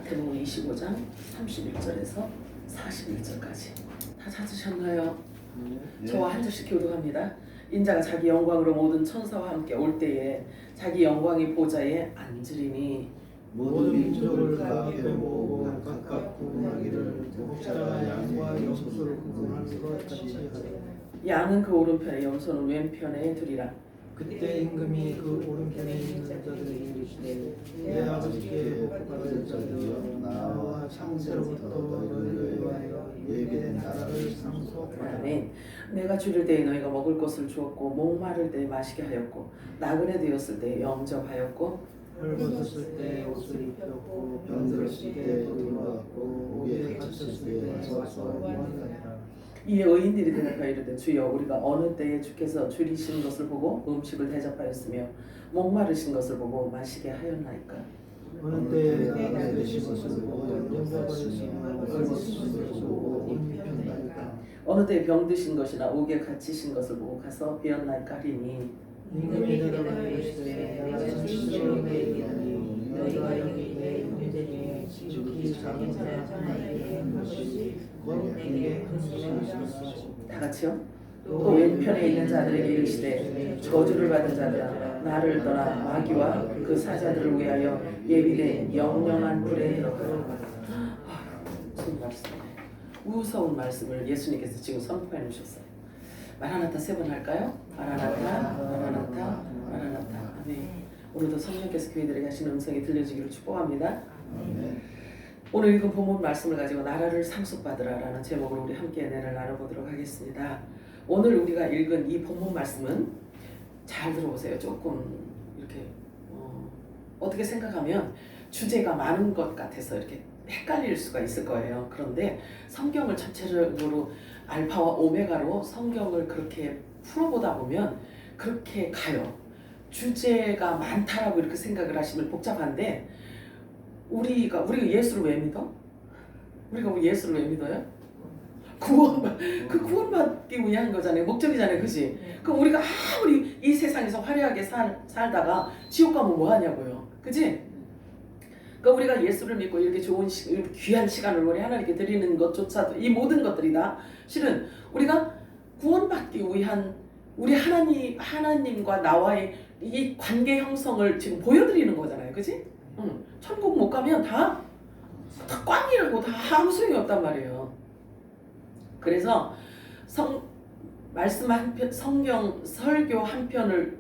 마태복음 25장 31절에서 41절까지 다 찾으셨나요? 저와 한 절씩 교독합니다. 인자가 자기 영광으로 모든 천사와 함께 올 때에 자기 영광의 보좌에 앉으리니 모든 민족을 가게 모으고 각각 구분하기를 목자가 양과 염소를 구분하는 것 같이 하리라. 양은 그 오른편에 염소는 왼편에 두리라. 그때 임금이 그 오른편에 있는 자들에게 이르시되 내 아버지께 복받을 자들이여 나와 창세로부터 너희를 위하여 예비된 나라를 상속하라. 아멘. 내가 줄일 때에 너희가 먹을 것을 주었고 목마를 때에 마시게 하였고 나그네 되었을 때에 영접하였고 헐벗었을 때 옷을 입혔고 병들었을 때 돌보았고 옥에 갇혔을 때 와서 구원하라. 이에 의인들이 대답하여 이르되 주여 우리가 어느 때에 주께서 줄이신 것을 보고 음식을 대접하였으며 목마르신 것을 보고 마시게 하였나이까. 어느 때에 나그네 되신 것을 보고 영접하였으며 헐벗은 것을 보고 옷 입혔나이까. 어느 때에 병드신 것이나 옥에 갇히신 것을 보고 가서 배었나이까 하리니 임금이 대답하여 이르시되 내가 진실로 너희에게 이르노니 너희가 여기 내 형제 중에 지극히 작은 자 하나에게 한 것이 곧 내게 큰 것이라. 다 같이요. 또 왼편에 있는 자들에게 이르시되 저주를 받은 자들아 나를 떠나 마귀와 그 사자들을 위하여 예비된 영영한 불에 들어가라. 무슨 말씀이에요? 무서운 말씀을 예수님께서 지금 선포해 놓으셨어요. 마라나타 3번 할까요? 마라나타, 마라나타, 마라나타. 아멘. 오늘도 성령께서 교회들에게 하신 음성이 들려지기를 축복합니다. 오늘 읽은 본문 말씀을 가지고 나라를 상속받으라라는 제목으로 우리 함께 은혜를 나눠보도록 하겠습니다. 오늘 우리가 읽은 이 본문 말씀은 잘 들어보세요. 조금 이렇게 어떻게 생각하면 주제가 많은 것 같아서 이렇게 헷갈릴 수가 있을 거예요. 그런데 성경을 전체적으로 알파와 오메가로 성경을 그렇게 풀어보다 보면 그렇게 가요. 주제가 많다라고 이렇게 생각을 하시면 복잡한데 우리가 예수를 왜 믿어? 우리가 예수를 왜 믿어요? 구원받기 위한 거잖아요. 목적이잖아요. 그지? 그럼 우리가 아무리 이 세상에서 화려하게 살다가 지옥 가면 뭐 하냐고요. 그지? 그러니까 우리가 예수를 믿고 이렇게 좋은 귀한 시간을 우리 하나님께 드리는 것조차도 이 모든 것들이 다 실은 우리가 구원받기 위한 우리 하나님과 나와의 이 관계 형성을 지금 보여드리는 거잖아요. 그지? 천국 못 가면 다 꽝이라고 다 아무 소용이 없단 말이에요. 그래서 말씀 한 편, 성경 설교 한 편을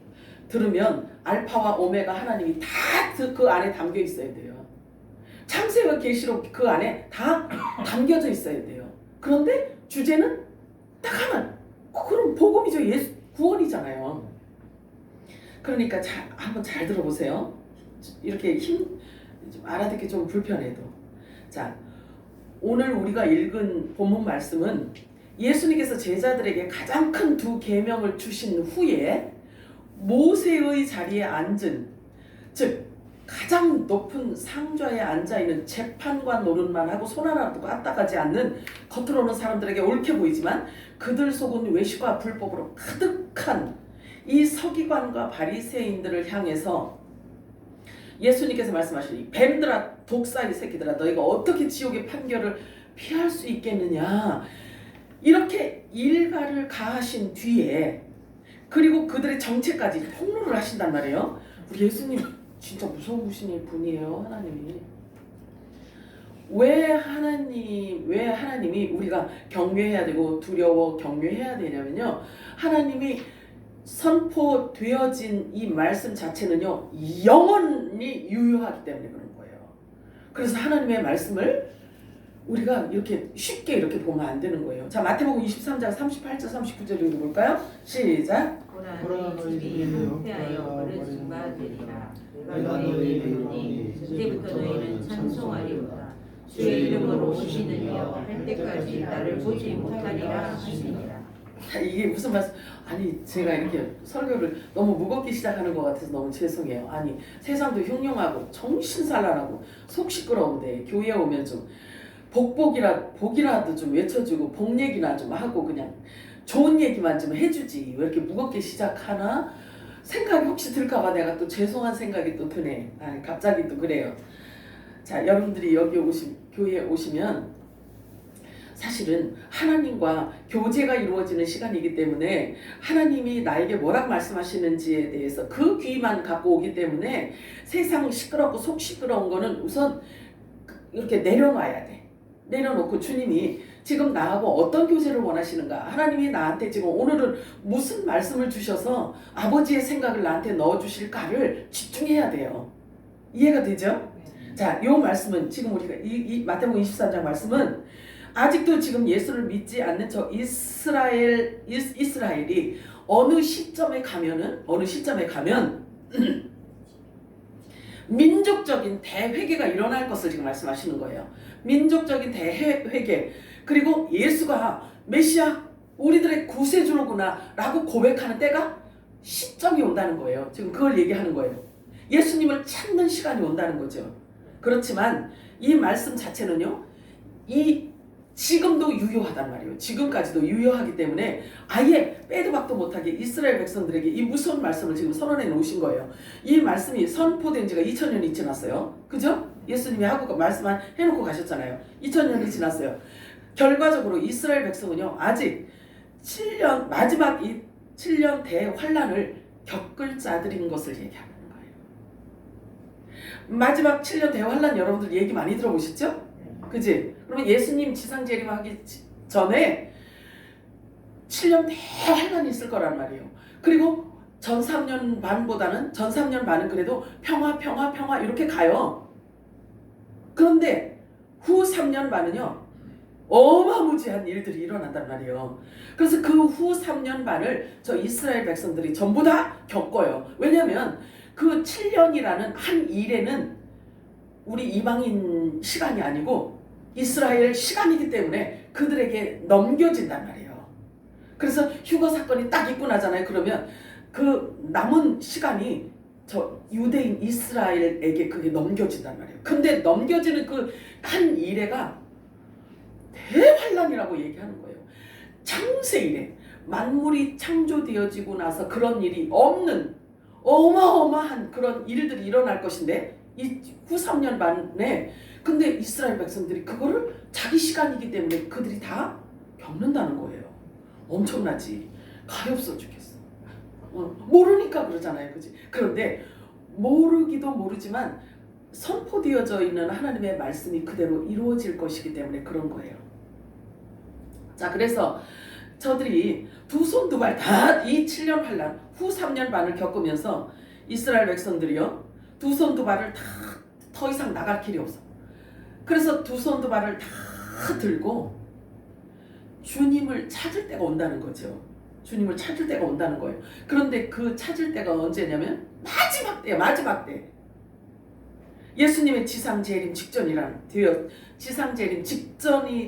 들으면 알파와 오메가 하나님이 다 그 안에 담겨 있어야 돼요. 창세와 계시록 그 안에 다 담겨져 있어야 돼요. 그런데 주제는 딱 하나. 그럼 복음이죠. 예수 구원이잖아요. 그러니까 한번 잘 들어보세요. 이렇게 좀 알아듣기 좀 불편해도. 자, 오늘 우리가 읽은 본문 말씀은 예수님께서 제자들에게 가장 큰 2계명을 주신 후에 모세의 자리에 앉은, 즉 가장 높은 상좌에 앉아있는 재판관 노릇만 하고 손 하나도 까딱하지 않는 겉으로는 사람들에게 옳게 보이지만 그들 속은 외식과 불법으로 가득한 이 서기관과 바리새인들을 향해서 예수님께서 말씀하시니 뱀들아 독사의 새끼들아 너희가 어떻게 지옥의 판결을 피할 수 있겠느냐 이렇게 일가를 가하신 뒤에 그리고 그들의 정체까지 폭로를 하신단 말이에요. 우리 예수님 진짜 무서우신 분이에요. 하나님이 왜 하나님이 우리가 경외해야 되고 두려워 경외해야 되냐면요, 하나님이 선포되어진 이 말씀 자체는요 영원히 유효하기 때문에 그런 거예요. 그래서 하나님의 말씀을 우리가 이렇게 쉽게 이렇게 보면 안 되는 거예요. 자, 마태복음 23장 38절 39절 읽어볼까요? 시작. 그러나 너희들이 은폐하여 버려진 바 되리라. 내가 너희에게 이르노니 이제부터 너희는 찬송하리로다. 주의 이름으로 오시는 이여 할 때까지 나를 보지 못하리라 하시니라. 이게 무슨 말씀? 아니 제가 이렇게 설교를 너무 무겁게 시작하는 것 같아서 너무 죄송해요. 아니 세상도 흉흉하고 정신산란하고 속 시끄러운데 교회에 오면 좀 복이라도 좀 외쳐주고 복 얘기나 좀 하고 그냥 좋은 얘기만 좀 해주지 왜 이렇게 무겁게 시작하나 생각이 혹시 들까봐 내가 또 죄송한 생각이 또 드네. 갑자기 또 그래요. 자, 여러분들이 여기 교회에 오시면 사실은 하나님과 교제가 이루어지는 시간이기 때문에 하나님이 나에게 뭐라고 말씀하시는지에 대해서 그 귀만 갖고 오기 때문에 세상 시끄럽고 속 시끄러운 거는 우선 이렇게 내려놔야 돼. 내려놓고 주님이 지금 나하고 어떤 교제를 원하시는가, 하나님이 나한테 지금 오늘은 무슨 말씀을 주셔서 아버지의 생각을 나한테 넣어주실까를 집중해야 돼요. 이해가 되죠? 자, 요 말씀은 지금 우리가 이 마태복음 23장 말씀은 아직도 지금 예수를 믿지 않는 저 이스라엘이 어느 시점에 가면 민족적인 대회개가 일어날 것을 지금 말씀하시는 거예요. 민족적인 대회개, 그리고 예수가 메시아 우리들의 구세주로구나 라고 고백하는 때가 시점이 온다는 거예요. 지금 그걸 얘기하는 거예요. 예수님을 찾는 시간이 온다는 거죠. 그렇지만 이 말씀 자체는요, 지금도 유효하단 말이에요. 지금까지도 유효하기 때문에 아예 빼도 박도 못하게 이스라엘 백성들에게 이 무서운 말씀을 지금 선언해 놓으신 거예요. 이 말씀이 선포된 지가 2000년이 지났어요. 그죠? 예수님이 하고 말씀해놓고 가셨잖아요. 2000년이 지났어요. 결과적으로 이스라엘 백성은요, 아직 7년, 마지막 이 7년 대환란을 겪을 자들인 것을 얘기하는 거예요. 마지막 7년 대환란 여러분들 얘기 많이 들어보셨죠? 그지? 그러면 예수님 지상 재림하기 전에 7년 대환란이 있을 거란 말이에요. 그리고 전 3년 반은 그래도 평화 이렇게 가요. 그런데 후 3년 반은요, 어마무지한 일들이 일어난단 말이에요. 그래서 그 후 3년 반을 저 이스라엘 백성들이 전부 다 겪어요. 왜냐하면 그 7년이라는 한 일에는 우리 이방인 시간이 아니고 이스라엘 시간이기 때문에 그들에게 넘겨진단 말이에요. 그래서 휴거 사건이 딱 있고 나잖아요. 그러면 그 남은 시간이 저 유대인 이스라엘에게 그게 넘겨진단 말이에요. 근데 넘겨지는 그 한 이래가 대환란이라고 얘기하는 거예요. 창세 이래, 만물이 창조되어지고 나서 그런 일이 없는 어마어마한 그런 일들이 일어날 것인데, 이 후 3년 반에 근데 이스라엘 백성들이 그거를 자기 시간이기 때문에 그들이 다 겪는다는 거예요. 엄청나지. 가엾어 죽겠어. 모르니까 그러잖아요. 그지? 그런데 모르기도 모르지만 선포되어져 있는 하나님의 말씀이 그대로 이루어질 것이기 때문에 그런 거예요. 자, 그래서 저들이 두 손 두 발 다 이 7년 환란 후 3년 반을 겪으면서 이스라엘 백성들이요, 두 손 두 발을 다 더 이상 나갈 길이 없어. 그래서 두 손 두 발을 다 들고 주님을 찾을 때가 온다는 거죠. 주님을 찾을 때가 온다는 거예요. 그런데 그 찾을 때가 언제냐면 마지막 때. 예수님의 지상 재림 직전이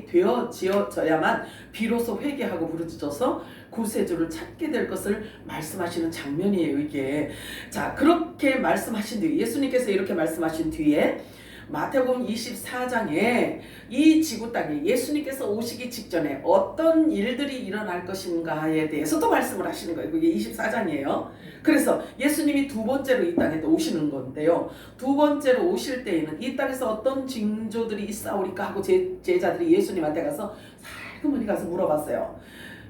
되어져야만 비로소 회개하고 부르짖어서 구세주를 찾게 될 것을 말씀하시는 장면이에요, 이게. 자, 그렇게 말씀하신 뒤에, 예수님께서 이렇게 말씀하신 뒤에 마태복음 24장에 이 지구 땅에 예수님께서 오시기 직전에 어떤 일들이 일어날 것인가에 대해서도 말씀을 하시는 거예요. 그게 24장이에요. 그래서 예수님이 두 번째로 이 땅에 또 오시는 건데요, 두 번째로 오실 때에는 이 땅에서 어떤 징조들이 있사오리까 하고 제자들이 예수님한테 가서 살그머니 가서 물어봤어요.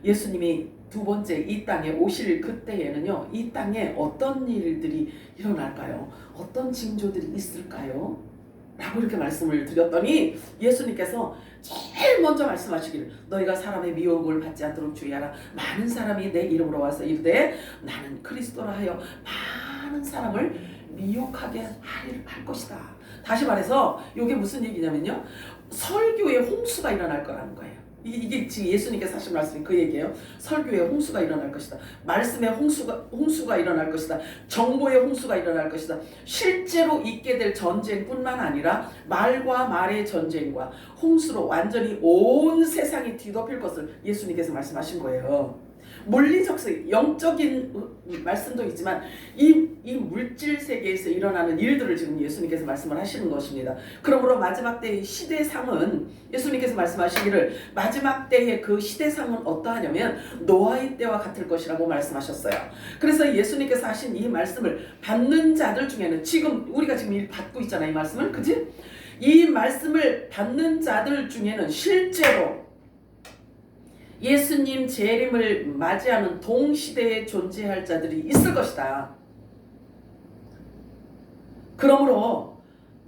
예수님이 두 번째 이 땅에 오실 그때에는요, 이 땅에 어떤 일들이 일어날까요? 어떤 징조들이 있을까요? 라고 이렇게 말씀을 드렸더니 예수님께서 제일 먼저 말씀하시기를, 너희가 사람의 미혹을 받지 않도록 주의하라. 많은 사람이 내 이름으로 와서 이르되 나는 그리스도라 하여 많은 사람을 미혹하게 할 것이다. 다시 말해서 이게 무슨 얘기냐면요, 설교에 홍수가 일어날 거라는 거예요. 이게 지금 예수님께서 하신 말씀이 그 얘기예요. 설교에 홍수가 일어날 것이다. 말씀에 홍수가 일어날 것이다. 정보에 홍수가 일어날 것이다. 실제로 있게 될 전쟁뿐만 아니라 말과 말의 전쟁과 홍수로 완전히 온 세상이 뒤덮일 것을 예수님께서 말씀하신 거예요. 물리적 세계, 영적인 말씀도 있지만 이 물질 세계에서 일어나는 일들을 지금 예수님께서 말씀을 하시는 것입니다. 그러므로 마지막 때의 시대상은 예수님께서 말씀하시기를 마지막 때의 그 시대상은 어떠하냐면 노아의 때와 같을 것이라고 말씀하셨어요. 그래서 예수님께서 하신 이 말씀을 받는 자들 중에는 지금 우리가 지금 받고 있잖아요. 이 말씀을. 그지? 이 말씀을 받는 자들 중에는 실제로 예수님 재림을 맞이하는 동시대에 존재할 자들이 있을 것이다. 그러므로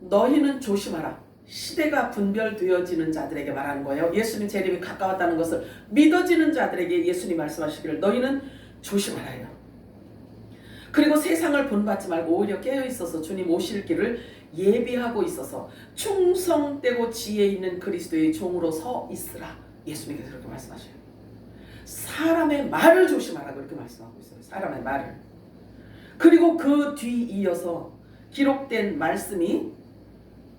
너희는 조심하라. 시대가 분별되어지는 자들에게 말하는 거예요. 예수님 재림이 가까웠다는 것을 믿어지는 자들에게 예수님 말씀하시기를 너희는 조심하라요. 그리고 세상을 본받지 말고 오히려 깨어있어서 주님 오실 길을 예비하고 있어서 충성되고 지혜 있는 그리스도의 종으로 서 있으라. 예수님께서 그렇게 말씀하셔요. 사람의 말을 조심하라고 그렇게 말씀하고 있어요. 사람의 말을. 그리고 그 뒤 이어서 기록된 말씀이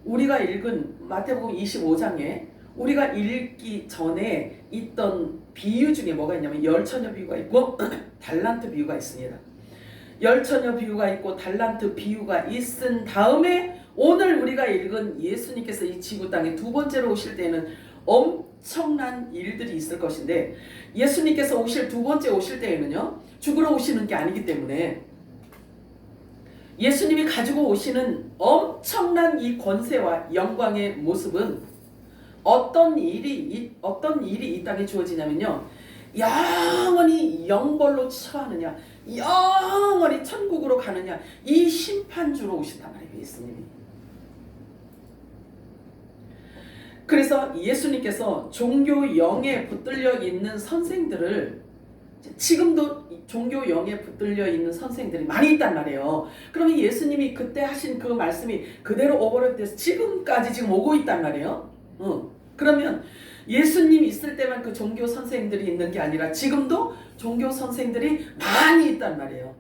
우리가 읽은 마태복음 25장에 우리가 읽기 전에 있던 비유 중에 뭐가 있냐면 열처녀 비유가 있고 달란트 비유가 있습니다. 열처녀 비유가 있고 달란트 비유가 있은 다음에 오늘 우리가 읽은 예수님께서 이 지구 땅에 두 번째로 오실 때에는 엄청난 일들이 있을 것인데 예수님께서 두 번째 오실 때에는요 죽으러 오시는 게 아니기 때문에 예수님이 가지고 오시는 엄청난 이 권세와 영광의 모습은 어떤 일이 이 땅에 주어지냐면요 영원히 영벌로 처하느냐 영원히 천국으로 가느냐 이 심판주로 오신단 말이에요. 예수님이. 그래서 예수님께서 종교 영에 붙들려 있는 선생들을 지금도 종교 영에 붙들려 있는 선생들이 많이 있단 말이에요. 그러면 예수님이 그때 하신 그 말씀이 그대로 오버랩돼서 지금까지 지금 오고 있단 말이에요. 그러면 예수님 있을 때만 그 종교 선생들이 있는 게 아니라 지금도 종교 선생들이 많이 있단 말이에요.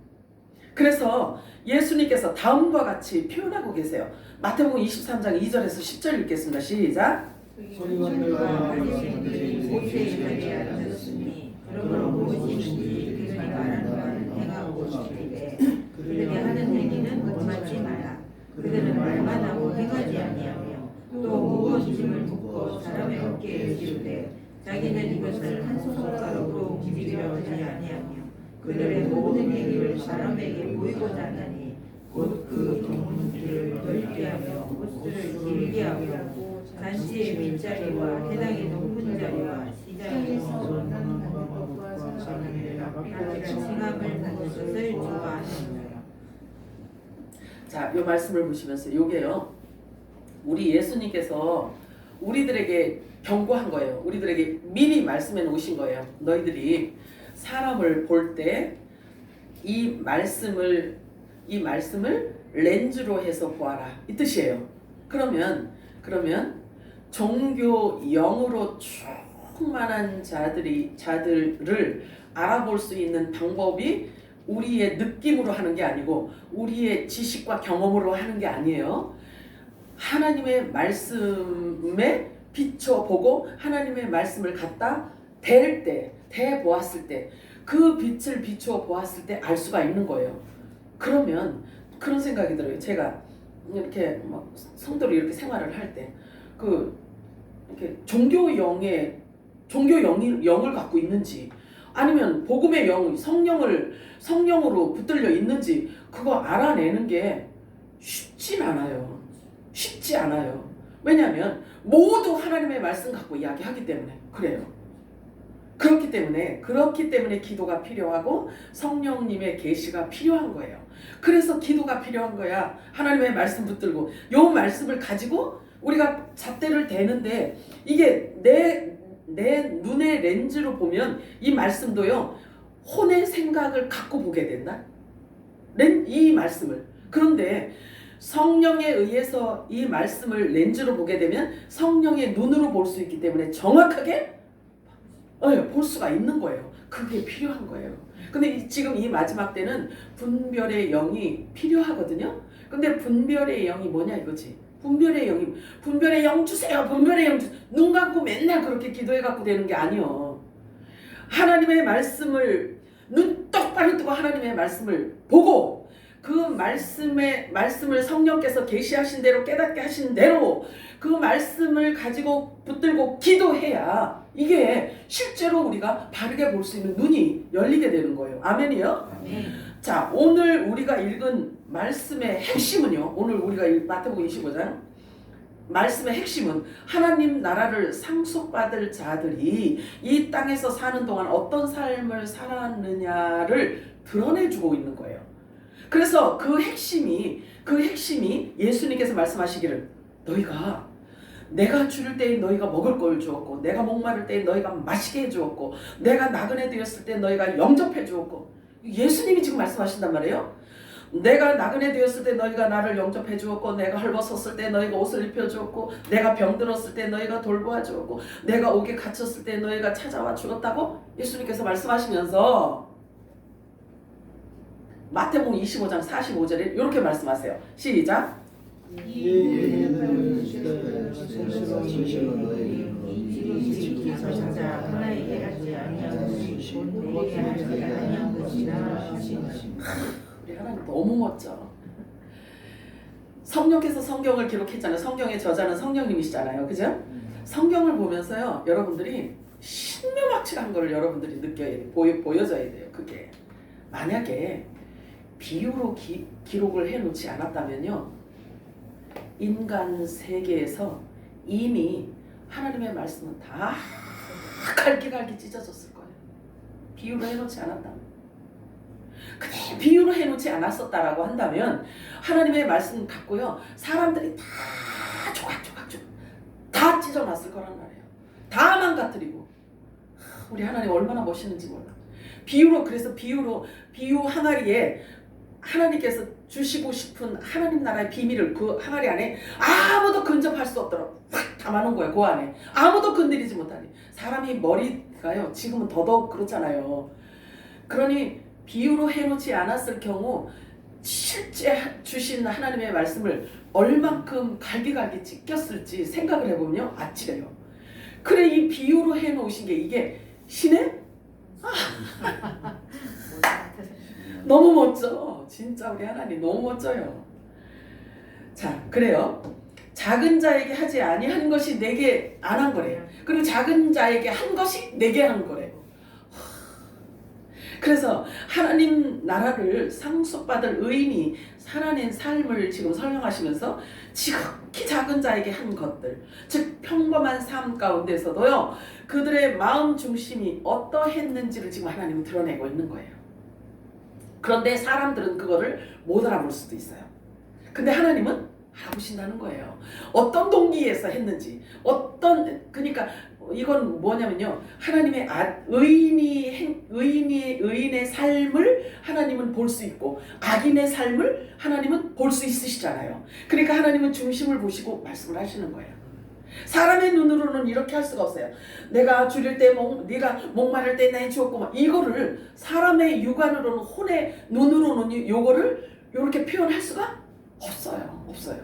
그래서 예수님께서 다음과 같이 표현하고 계세요. 마태복음 23장 2절에서 10절 읽겠습니다. 시작. 선지자와 바리새인들이 모세의 말에 앉았으니 그러므로 모세는 그들이 말하는 바를 행하고 싶으되 그들이 하는 행위는 본받지 마라. 그들은 말만 하고 행하지 아니하며 또 무거운 짐을 묶고 사람의 어깨에 지우되 자기는 이것을 한 손가락으로 움직이려 하지 아니하며 그들의 모든 행위를 사람에게 보이고자 하나니 곧 그 동문들을 넓게 하며 옷들을 길게 하며 잔치의 밑자리와 해당의 높은 자리와 시장에서 칭함을 받는 것을 좋아하시느니라. 자, 이 말씀을 보시면서 요게요. 우리 예수님께서 우리들에게 경고한 거예요. 우리들에게 미리 말씀해 놓으신 거예요. 너희들이 사람을 볼 때 이 말씀을 렌즈로 해서 보아라. 이 뜻이에요. 그러면 종교 영으로 충만한 자들을 알아볼 수 있는 방법이 우리의 느낌으로 하는 게 아니고 우리의 지식과 경험으로 하는 게 아니에요. 하나님의 말씀에 비춰보고 하나님의 말씀을 갖다 대보았을 때 그 빛을 비추어 보았을 때 알 수가 있는 거예요. 그러면 그런 생각이 들어요. 제가 이렇게 막 성도로 이렇게 생활을 할 때 이렇게 종교 영을 갖고 있는지 아니면 복음의 영 성령으로 붙들려 있는지 그거 알아내는 게 쉽지 않아요. 왜냐하면 모두 하나님의 말씀 갖고 이야기하기 때문에 그래요. 그렇기 때문에 기도가 필요하고 성령님의 계시가 필요한 거예요. 그래서 기도가 필요한 거야. 하나님의 말씀 붙들고 요 말씀을 가지고 우리가 잣대를 대는데 이게 내 눈의 렌즈로 보면 이 말씀도요 혼의 생각을 갖고 보게 된다. 이 말씀을. 그런데 성령에 의해서 이 말씀을 렌즈로 보게 되면 성령의 눈으로 볼 수 있기 때문에 정확하게 볼 수가 있는 거예요. 그게 필요한 거예요. 근데 지금 이 마지막 때는 분별의 영이 필요하거든요. 근데 분별의 영이 뭐냐 이거지. 분별의 영 주세요. 분별의 영 주세요. 눈 감고 맨날 그렇게 기도해 갖고 되는 게 아니요. 하나님의 말씀을 눈 똑바로 뜨고 하나님의 말씀을 보고 그 말씀을 성령께서 계시하신 대로 깨닫게 하신 대로 그 말씀을 가지고 붙들고 기도해야 이게 실제로 우리가 바르게 볼 수 있는 눈이 열리게 되는 거예요. 아멘이요? 아멘. 자, 오늘 우리가 읽은 말씀의 핵심은요. 오늘 우리가 마태복음 25장 말씀의 핵심은 하나님 나라를 상속받을 자들이 이 땅에서 사는 동안 어떤 삶을 살았느냐를 드러내주고 있는 거예요. 그래서 그 핵심이 예수님께서 말씀하시기를 너희가 내가 줄일 때에 너희가 먹을 걸 주었고 내가 목마를 때에 너희가 마시게 해주었고 내가 나그네 되었을 때 너희가 영접해 주었고 예수님이 지금 말씀하신단 말이에요. 내가 나그네 되었을 때 너희가 나를 영접해 주었고 내가 헐벗었을 때 너희가 옷을 입혀 주었고 내가 병들었을 때 너희가 돌보아 주었고 내가 옥에 갇혔을 때 너희가 찾아와 주었다고 예수님께서 말씀하시면서 마태복음 25장 45절에 이렇게 말씀하세요. 시작. 우리 하나님 너무 멋져. 성령께서 성경을 기록했잖아요. 성경의 저자는 성령님이시잖아요. 그죠? 성경을 보면서요. 여러분들이 신묘막측한 걸 여러분들이 보여줘야 돼요. 그게 만약에 비유로 기록을 해놓지 않았다면요. 인간 세계에서 이미 하나님의 말씀은 다 갈기갈기 찢어졌을 거예요. 비유로 해놓지 않았다면. 근데 비유로 해놓지 않았었다라고 한다면 하나님의 말씀 갖고요. 사람들이 다 조각조각 다 찢어놨을 거란 말이에요. 다 망가뜨리고. 우리 하나님 얼마나 멋있는지 몰라. 그래서 비유 항아리에 하나님께서 주시고 싶은 하나님 나라의 비밀을 그 항아리 안에 아무도 근접할 수 없도록 확 담아놓은 거예요. 그 안에 아무도 건드리지 못하니. 사람이 머리가요 지금은 더더욱 그렇잖아요. 그러니 비유로 해놓지 않았을 경우 실제 주신 하나님의 말씀을 얼만큼 갈기갈기 찢겼을지 생각을 해보면요 아찔해요. 그래 이 비유로 해놓으신 게 이게 신의 너무 멋져. 진짜 우리 하나님 너무 멋져요. 자, 그래요. 작은 자에게 하지 아니한 것이 내게 안 한 거래요. 그리고 작은 자에게 한 것이 내게 한 거래요. 그래서 하나님 나라를 상속받을 의인이 살아낸 삶을 지금 설명하시면서 지극히 작은 자에게 한 것들, 즉 평범한 삶 가운데서도요 그들의 마음 중심이 어떠했는지를 지금 하나님은 드러내고 있는 거예요. 그런데 사람들은 그거를 못 알아볼 수도 있어요. 근데 하나님은 알아보신다는 거예요. 어떤 동기에서 했는지, 그러니까 이건 뭐냐면요, 하나님의 의인의 삶을 하나님은 볼 수 있고 악인의 삶을 하나님은 볼 수 있으시잖아요. 그러니까 하나님은 중심을 보시고 말씀을 하시는 거예요. 사람의 눈으로는 이렇게 할 수가 없어요. 내가 줄일 때 네가 목마를 때 내 주었고 막 이거를 사람의 육안으로는 혼의 눈으로는 요거를 이렇게 표현할 수가 없어요.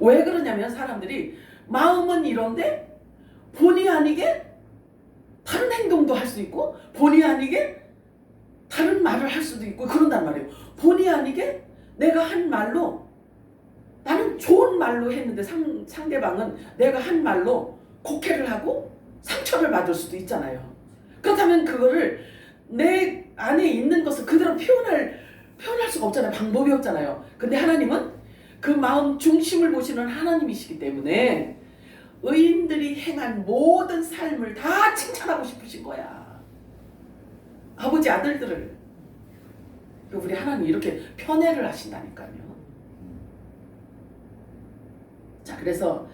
왜 그러냐면 사람들이 마음은 이런데 본의 아니게 다른 행동도 할 수 있고 본의 아니게 다른 말을 할 수도 있고 그런단 말이에요. 본의 아니게 내가 한 말로 나는 좋은 말로 했는데 상대방은 내가 한 말로 곡해를 하고 상처를 받을 수도 있잖아요. 그렇다면 그거를 내 안에 있는 것을 그대로 표현할 수가 없잖아요. 방법이 없잖아요. 근데 하나님은 그 마음 중심을 보시는 하나님이시기 때문에 의인들이 행한 모든 삶을 다 칭찬하고 싶으신 거야. 아버지 아들들을. 우리 하나님 이렇게 편애를 하신다니까요. 자, 그래서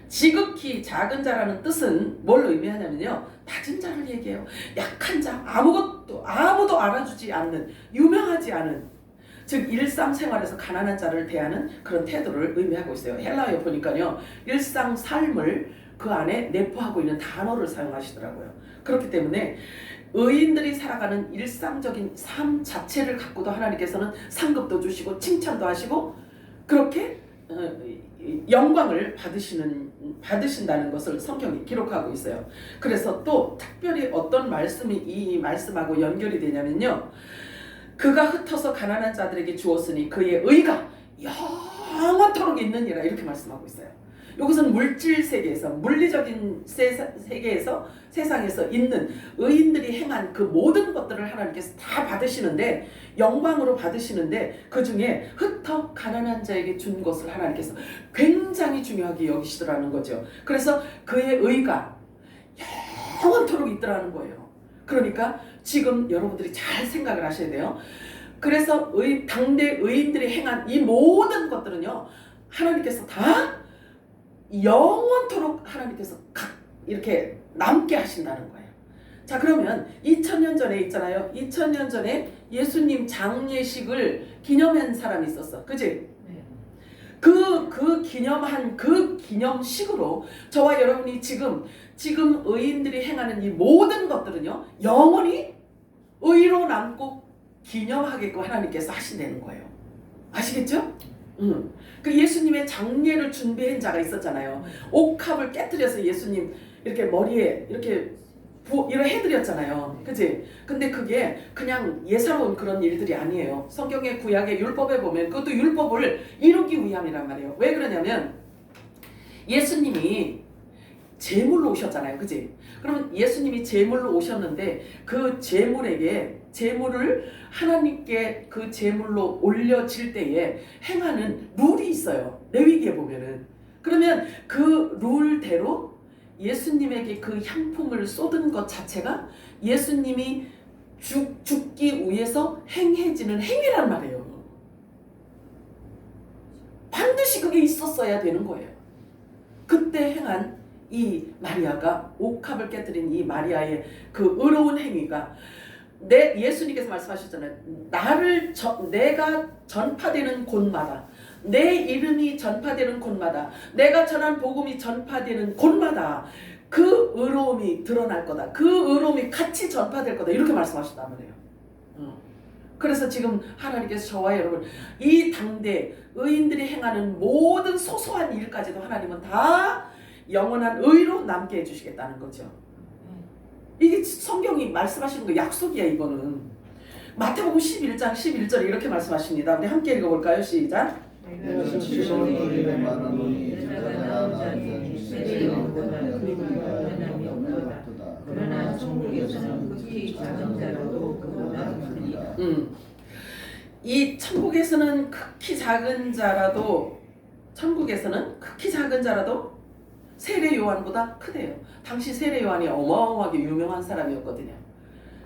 지극히 작은 자라는 뜻은 뭘 의미하냐면요, 낮은 자를 얘기해요. 약한 자, 아무도 알아주지 않는, 유명하지 않은, 즉 일상생활에서 가난한 자를 대하는 그런 태도를 의미하고 있어요. 헬라어에 보니까요, 일상 삶을 그 안에 내포하고 있는 단어를 사용하시더라고요. 그렇기 때문에 의인들이 살아가는 일상적인 삶 자체를 갖고도 하나님께서는 상급도 주시고 칭찬도 하시고 그렇게 영광을 받으신다는 것을 성경이 기록하고 있어요. 그래서 또 특별히 어떤 말씀이 이 말씀하고 연결이 되냐면요. 그가 흩어서 가난한 자들에게 주었으니 그의 의가 영원토록 있느니라 이렇게 말씀하고 있어요. 이것은 물질 세계에서 물리적인 세계에서 세상에서 있는 의인들이 행한 그 모든 것들을 하나님께서 다 받으시는데 영광으로 받으시는데 그 중에 흩어 가난한 자에게 준 것을 하나님께서 굉장히 중요하게 여기시더라는 거죠. 그래서 그의 의가 영원토록 있더라는 거예요. 그러니까 지금 여러분들이 잘 생각을 하셔야 돼요. 그래서 당대 의인들이 행한 이 모든 것들은요 하나님께서 다 영원토록 하나님께서 이렇게 남게 하신다는 거예요. 자, 그러면 2000년 전에 있잖아요. 2000년 전에 예수님 장례식을 기념한 사람이 있었어. 그지? 그 기념한 그 기념식으로 저와 여러분이 지금 의인들이 행하는 이 모든 것들은요 영원히 의로 남고 기념하게끔 하나님께서 하신다는 거예요. 아시겠죠? 그 예수님의 장례를 준비한 자가 있었잖아요. 옥합을 깨뜨려서 예수님 이렇게 머리에 이렇게 해드렸잖아요. 그치? 근데 그게 그냥 예사로운 그런 일들이 아니에요. 성경의 구약의 율법에 보면 그것도 율법을 이루기 위함이란 말이에요. 왜 그러냐면 예수님이 제물로 오셨잖아요. 그치? 그러면 예수님이 제물로 오셨는데 그 제물을 하나님께 그 제물로 올려질 때에 행하는 룰이 있어요. 레위기에 보면은. 그러면 그 룰대로 예수님에게 그 향품을 쏟은 것 자체가 예수님이 죽기 위해서 행해지는 행위란 말이에요. 반드시 그게 있었어야 되는 거예요. 그때 행한 이 마리아가 옥합을 깨뜨린 이 마리아의 그 의로운 행위가 예수님께서 말씀하셨잖아요. 내가 전파되는 곳마다 내 이름이 전파되는 곳마다 내가 전한 복음이 전파되는 곳마다 그 의로움이 드러날 거다. 그 의로움이 같이 전파될 거다. 이렇게 말씀하셨단 말이에요. 그래서 지금 하나님께서 저와 여러분 이 당대 의인들이 행하는 모든 소소한 일까지도 하나님은 다 영원한 의로 남게 해주시겠다는 거죠. 이게 성경이 말씀하시는 거 약속이야. 이거는 마태복음 11장 11절에 이렇게 말씀하십니다. 우리 함께 읽어볼까요? 시작. 내가 지시는 너희를 말하노니 제자나 나는 세례요한보다 그리고가 없도다. 그러나 천국에서는 극히 작은 자라도 그보다 크리라. 이 천국에서는 극히 작은 자라도 세례 요한보다 크대요. 당시 세례 요한이 어마어마하게 유명한 사람이었거든요.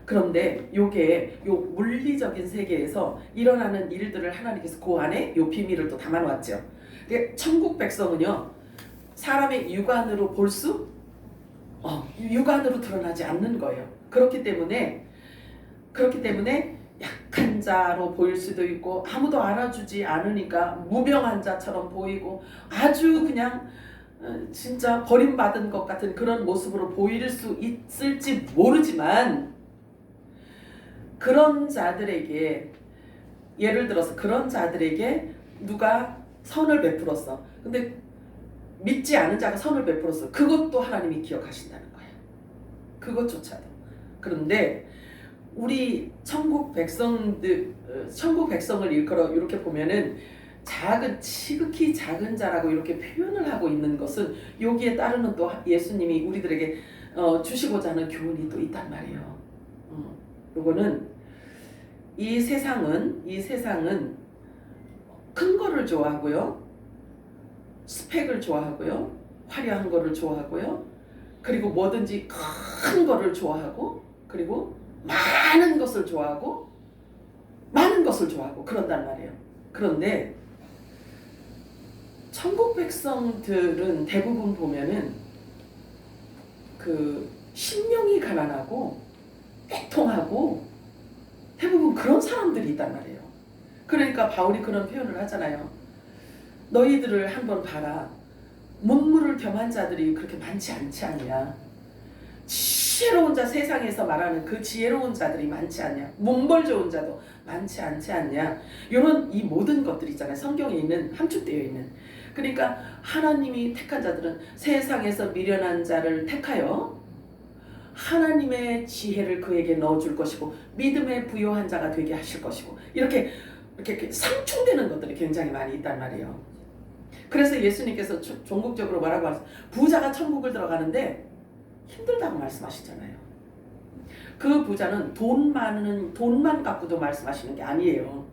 그런데 요게 요 물리적인 세계에서 일어나는 일들을 하나님께서 그 안에 요 비밀을 또 담아놨죠. 천국 백성은요 사람의 육안으로 육안으로 드러나지 않는 거예요. 그렇기 때문에 약한 자로 보일 수도 있고 아무도 알아주지 않으니까 무명한 자처럼 보이고 아주 그냥 진짜 버림받은 것 같은 그런 모습으로 보일 수 있을지 모르지만 그런 자들에게 예를 들어서 그런 자들에게 누가 선을 베풀었어. 근데 믿지 않은 자가 선을 베풀었어. 그것도 하나님이 기억하신다는 거예요. 그것조차도. 그런데 우리 천국 백성을 일컬어 이렇게 보면은 지극히 작은 자라고 이렇게 표현을 하고 있는 것은 여기에 따르는 또 예수님이 우리들에게 주시고자 하는 교훈이 또 있단 말이에요. 요거는 이 세상은 큰 거를 좋아하고요, 스펙을 좋아하고요, 화려한 거를 좋아하고요, 그리고 뭐든지 큰 거를 좋아하고, 그리고 많은 것을 좋아하고 그런단 말이에요. 그런데 천국 백성들은 대부분 보면은 그 심령이 가난하고 애통하고 대부분 그런 사람들이 있단 말이에요. 그러니까 바울이 그런 표현을 하잖아요. 너희들을 한번 봐라. 문물을 겸한 자들이 그렇게 많지 않지 않냐. 지혜로운 자, 세상에서 말하는 그 지혜로운 자들이 많지 않냐, 문벌 좋은 자도 많지 않지 않냐, 이런 이 모든 것들이 있잖아요. 성경에 있는, 함축되어 있는. 그러니까 하나님이 택한 자들은 세상에서 미련한 자를 택하여 하나님의 지혜를 그에게 넣어줄 것이고 믿음에 부요한 자가 되게 하실 것이고, 이렇게 상충되는 것들이 굉장히 많이 있단 말이에요. 그래서 예수님께서 종국적으로 뭐라고 하셨어요? 부자가 천국을 들어가는데 힘들다고 말씀하시잖아요. 그 부자는 돈만 갖고도 말씀하시는 게 아니에요.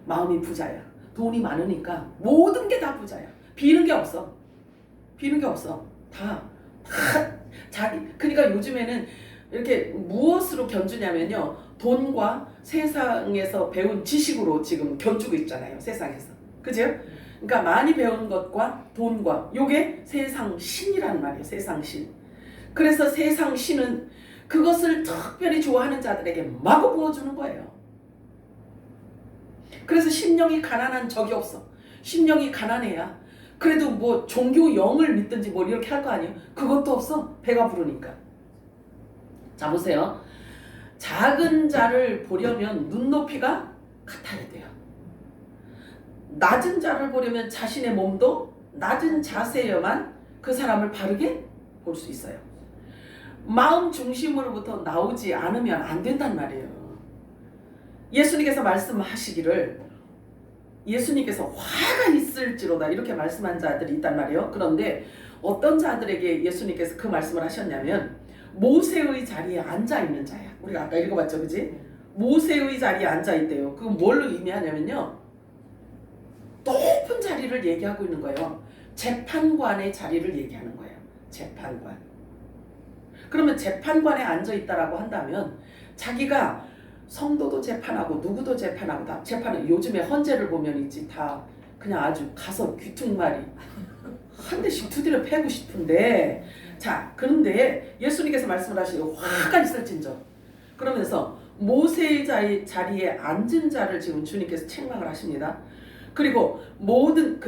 마음이 부자야. 돈이 많으니까 모든 게 다 부자야. 비는 게 없어. 비는 게 없어. 다 자기. 그러니까 요즘에는 이렇게 무엇으로 견주냐면요, 돈과 세상에서 배운 지식으로 지금 견주고 있잖아요. 세상에서. 그죠? 그러니까 많이 배운 것과 돈과, 요게 세상 신이란 말이에요. 세상 신. 그래서 세상 신은 그것을 특별히 좋아하는 자들에게 마구 부어주는 거예요. 그래서 심령이 가난한 적이 없어. 심령이 가난해야 그래도 뭐 종교 영을 믿든지 뭐 이렇게 할 거 아니에요. 그것도 없어. 배가 부르니까. 자, 보세요. 작은 자를 보려면 눈높이가 같아야 돼요. 낮은 자를 보려면 자신의 몸도 낮은 자세여만 그 사람을 바르게 볼 수 있어요. 마음 중심으로부터 나오지 않으면 안 된단 말이에요. 예수님께서 말씀하시기를, 예수님께서 화가 있을지로다 이렇게 말씀한 자들이 있단 말이에요. 그런데 어떤 자들에게 예수님께서 그 말씀을 하셨냐면, 모세의 자리에 앉아있는 자야. 우리가 아까 읽어봤죠, 그지? 모세의 자리에 앉아있대요. 그건 뭘로 의미하냐면요, 높은 자리를 얘기하고 있는 거예요. 재판관의 자리를 얘기하는 거예요. 재판관. 그러면 재판관에 앉아있다라고 한다면 자기가 성도도 재판하고 누구도 재판하고 다 재판을, 요즘에 헌재를 보면 있지, 다 그냥 아주 가서 귀퉁말이 한 대씩 두드려 패고 싶은데, 자, 그런데 예수님께서 말씀을 하시고 화가 있을진저, 그러면서 모세의 자리에 앉은 자를 지금 주님께서 책망을 하십니다. 그리고 모든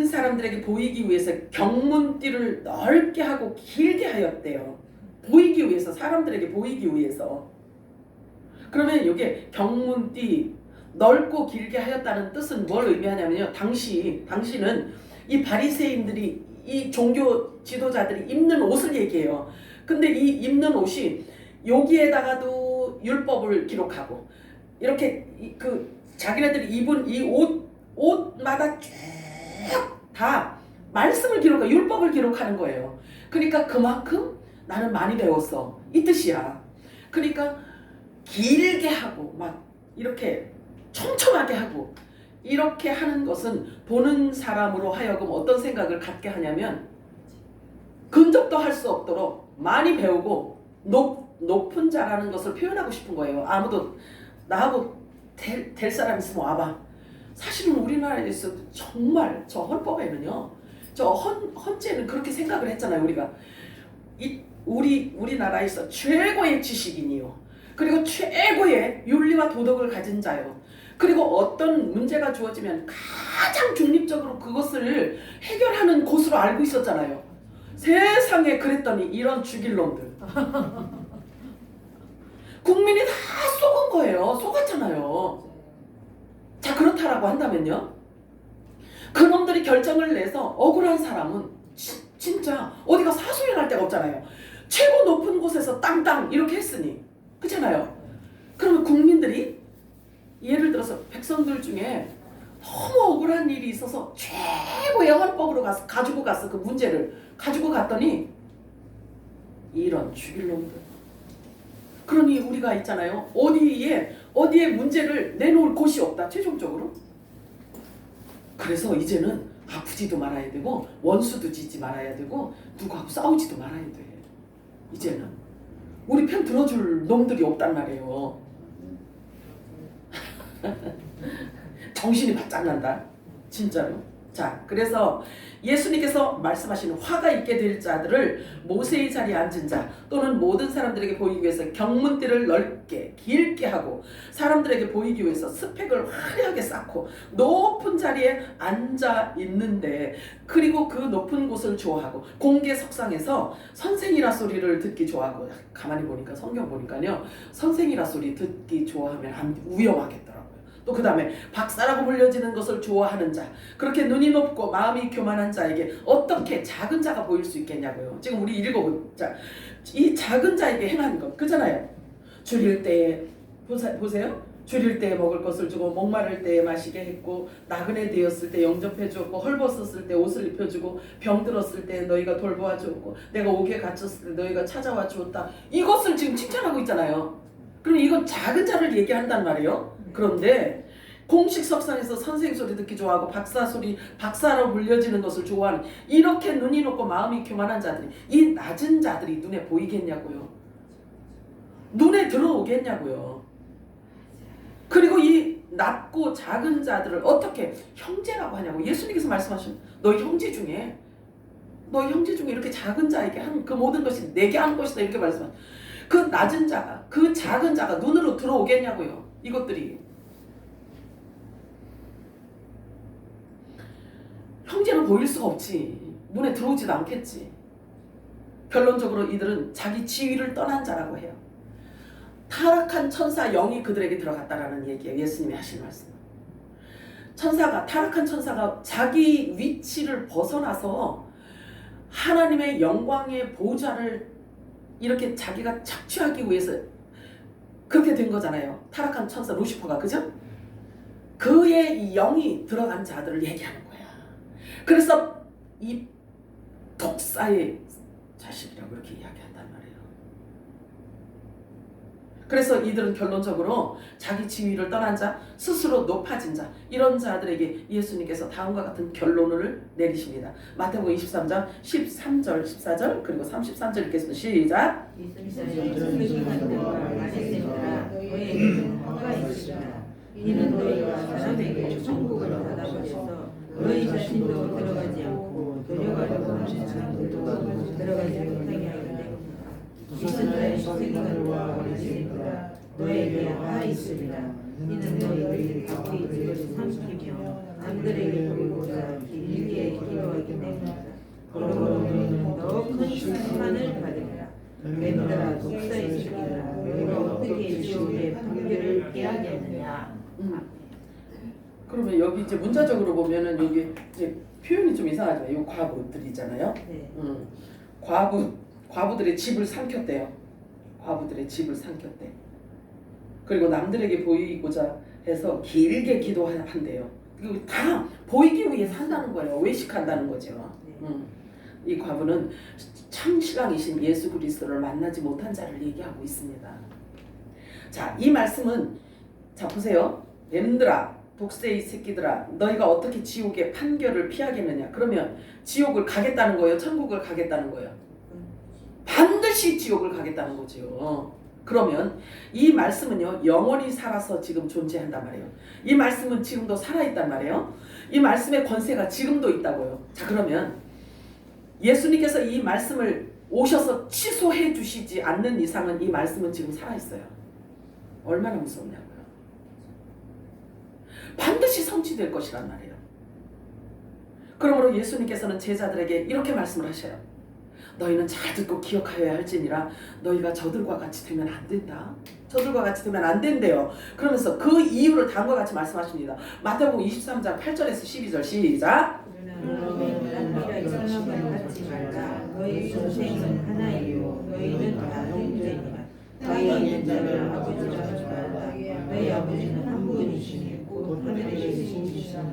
사람들에게 보이기 위해서 경문띠를 넓게 하고 길게 하였대요. 보이기 위해서, 사람들에게 보이기 위해서. 그러면 이게 경문띠 넓고 길게 하였다는 뜻은 뭘 의미하냐면요, 당시는 이 바리새인들이, 이 종교 지도자들이 입는 옷을 얘기해요. 근데 이 입는 옷이 여기에다가도 율법을 기록하고, 이렇게 자기네들이 입은 이 옷마다 쭉 다 말씀을 기록하고 율법을 기록하는 거예요. 그러니까 그만큼 나는 많이 배웠어, 이 뜻이야. 그러니까 길게 하고 막 이렇게 촘촘하게 하고 이렇게 하는 것은 보는 사람으로 하여금 어떤 생각을 갖게 하냐면, 근접도 할 수 없도록 많이 배우고 높은 자라는 것을 표현하고 싶은 거예요. 아무도 나하고 될 사람 있으면 와봐. 사실은 우리나라에서 정말 저 헌법에는요, 저 헌재는 그렇게 생각을 했잖아요. 우리가 우리나라에서 최고의 지식인이요, 그리고 최고의 윤리와 도덕을 가진 자요, 그리고 어떤 문제가 주어지면 가장 중립적으로 그것을 해결하는 곳으로 알고 있었잖아요. 세상에, 그랬더니 이런 죽일 놈들 국민이 다 속은 거예요. 속았잖아요. 자, 그렇다라고 한다면요, 그놈들이 결정을 내서 억울한 사람은 진짜 어디가 사소연할 데가 없잖아요. 최고 높은 곳에서 땅땅 이렇게 했으니, 그렇잖아요. 그러면 국민들이, 예를 들어서 백성들 중에 너무 억울한 일이 있어서 최고의 헌법으로 가지고 갔어. 그 문제를 가지고 갔더니 이런 죽일 놈들. 그러니 우리가 있잖아요, 어디에 문제를 내놓을 곳이 없다, 최종적으로. 그래서 이제는 아프지도 말아야 되고 원수도 짓지 말아야 되고 누구하고 싸우지도 말아야 돼. 이제는 우리 편 들어줄 놈들이 없단 말이에요. 정신이 바짝 난다, 진짜로. 자, 그래서 예수님께서 말씀하시는 화가 있게 될 자들을 모세의 자리에 앉은 자 또는 모든 사람들에게 보이기 위해서 경문대를 넓게 길게 하고 사람들에게 보이기 위해서 스펙을 화려하게 쌓고 높은 자리에 앉아 있는데 그리고 그 높은 곳을 좋아하고 공개 석상에서 선생이라 소리를 듣기 좋아하고 가만히 보니까 성경 보니까요 선생이라 소리 듣기 좋아하면 위험하겠더라고요. 또 그 다음에 박사라고 불려지는 것을 좋아하는 자 그렇게 눈이 높고 마음이 교만한 자에게 어떻게 작은 자가 보일 수 있겠냐고요. 지금 우리 읽어보자. 이 작은 자에게 행하는 것 그잖아요. 줄일 때에 보세요. 줄일 때에 먹을 것을 주고 목마를 때에 마시게 했고 나그네 되었을 때 영접해 주었고 헐벗었을 때 옷을 입혀주고 병들었을 때 너희가 돌보아 주었고 내가 옥에 갇혔을 때 너희가 찾아와 주었다. 이것을 지금 칭찬하고 있잖아요. 그럼 이건 작은 자를 얘기한단 말이에요. 그런데 공식 석상에서 선생 소리 듣기 좋아하고 박사 소리 박사로 불려지는 것을 좋아하는 이렇게 눈이 높고 마음이 교만한 자들이 이 낮은 자들이 눈에 보이겠냐고요. 눈에 들어오겠냐고요. 그리고 이 낮고 작은 자들을 어떻게 형제라고 하냐고. 예수님께서 말씀하신 너희 형제 중에 이렇게 작은 자에게 한 그 모든 것이 내게 한 것이다 이렇게 말씀하신 그 낮은 자가 그 작은 자가 눈으로 들어오겠냐고요. 이것들이 형제로 보일 수가 없지. 눈에 들어오지도 않겠지. 결론적으로 이들은 자기 지위를 떠난 자라고 해요. 타락한 천사 영이 그들에게 들어갔다라는 얘기예요. 예수님이 하신 말씀. 타락한 천사가 자기 위치를 벗어나서 하나님의 영광의 보좌를 이렇게 자기가 착취하기 위해서 그렇게 된 거잖아요. 타락한 천사 루시퍼가 그죠? 그의 이 영이 들어간 자들을 얘기하는 거야. 그래서 이 독사의 자식이라고 이렇게 이야기한단 말이에요. 그래서 이들은 결론적으로 자기 지위를 떠난 자, 스스로 높아진 자 이런 자들에게 예수님께서 다음과 같은 결론을 내리십니다. 마태복음 23장 13절 14절 그리고 33절 읽겠습니다. 시작. 너희에게는 화가 있으리라. 이는 너희가 사람에게 천국을 받아버려서 너희 자신도 들어가지 않고 데려가려고 하는 사람들도 들어가지 못하게 하려 되겠다. 이는 너의 선생님과 어리시니라. 너에게 화 있으리라. 이는 너희들이 각기 그것을 삼키며 남들에게 보이고자 길게 기도하기 때문이다. 그러므로 너희는 더 큰 심판을 받으리라. 뱀들아 독사의 새끼들아 너희가 어떻게 지옥의 판결을 피하겠느냐. 그러면 여기 이제 문자적으로 보면은 여기 이제 표현이 좀 이상하죠. 이 과부들이잖아요. 네. 과부들의 집을 삼켰대요. 과부들의 집을 삼켰대. 그리고 남들에게 보이고자 해서 길게 기도한대요. 그리고 다 보이기 위해 산다는 거예요. 외식한다는 거죠. 이 과부는 참 신랑이신 예수 그리스도를 만나지 못한 자를 얘기하고 있습니다. 자, 이 말씀은 자 보세요. 뱀들아 독새의 새끼들아 너희가 어떻게 지옥의 판결을 피하겠느냐. 그러면 지옥을 가겠다는 거예요? 천국을 가겠다는 거예요? 반드시 지옥을 가겠다는 거죠. 그러면 이 말씀은요 영원히 살아서 지금 존재한단 말이에요. 이 말씀은 지금도 살아있단 말이에요. 이 말씀의 권세가 지금도 있다고요. 자 그러면 예수님께서 이 말씀을 오셔서 취소해 주시지 않는 이상은 이 말씀은 지금 살아있어요. 얼마나 무섭냐고요. 반드시 성취될 것이란 말이에요. 그러므로 예수님께서는 제자들에게 이렇게 말씀을 하셔요. 너희는 잘 듣고 기억하여야 할지니라. 너희가 저들과 같이 되면 안 된다. 저들과 같이 되면 안 된대요. 그러면서 그 이유를 다음과 같이 말씀하십니다. 마태복음 23장 8절에서 12절 시작. 갖지 말라. 너희 선생은 하나이요 너희는 다 형제니라. 너희 있는 자를 아버지라 하지 말라. 너희 아버지는 한 분이시니 곧 하늘에 계시니라.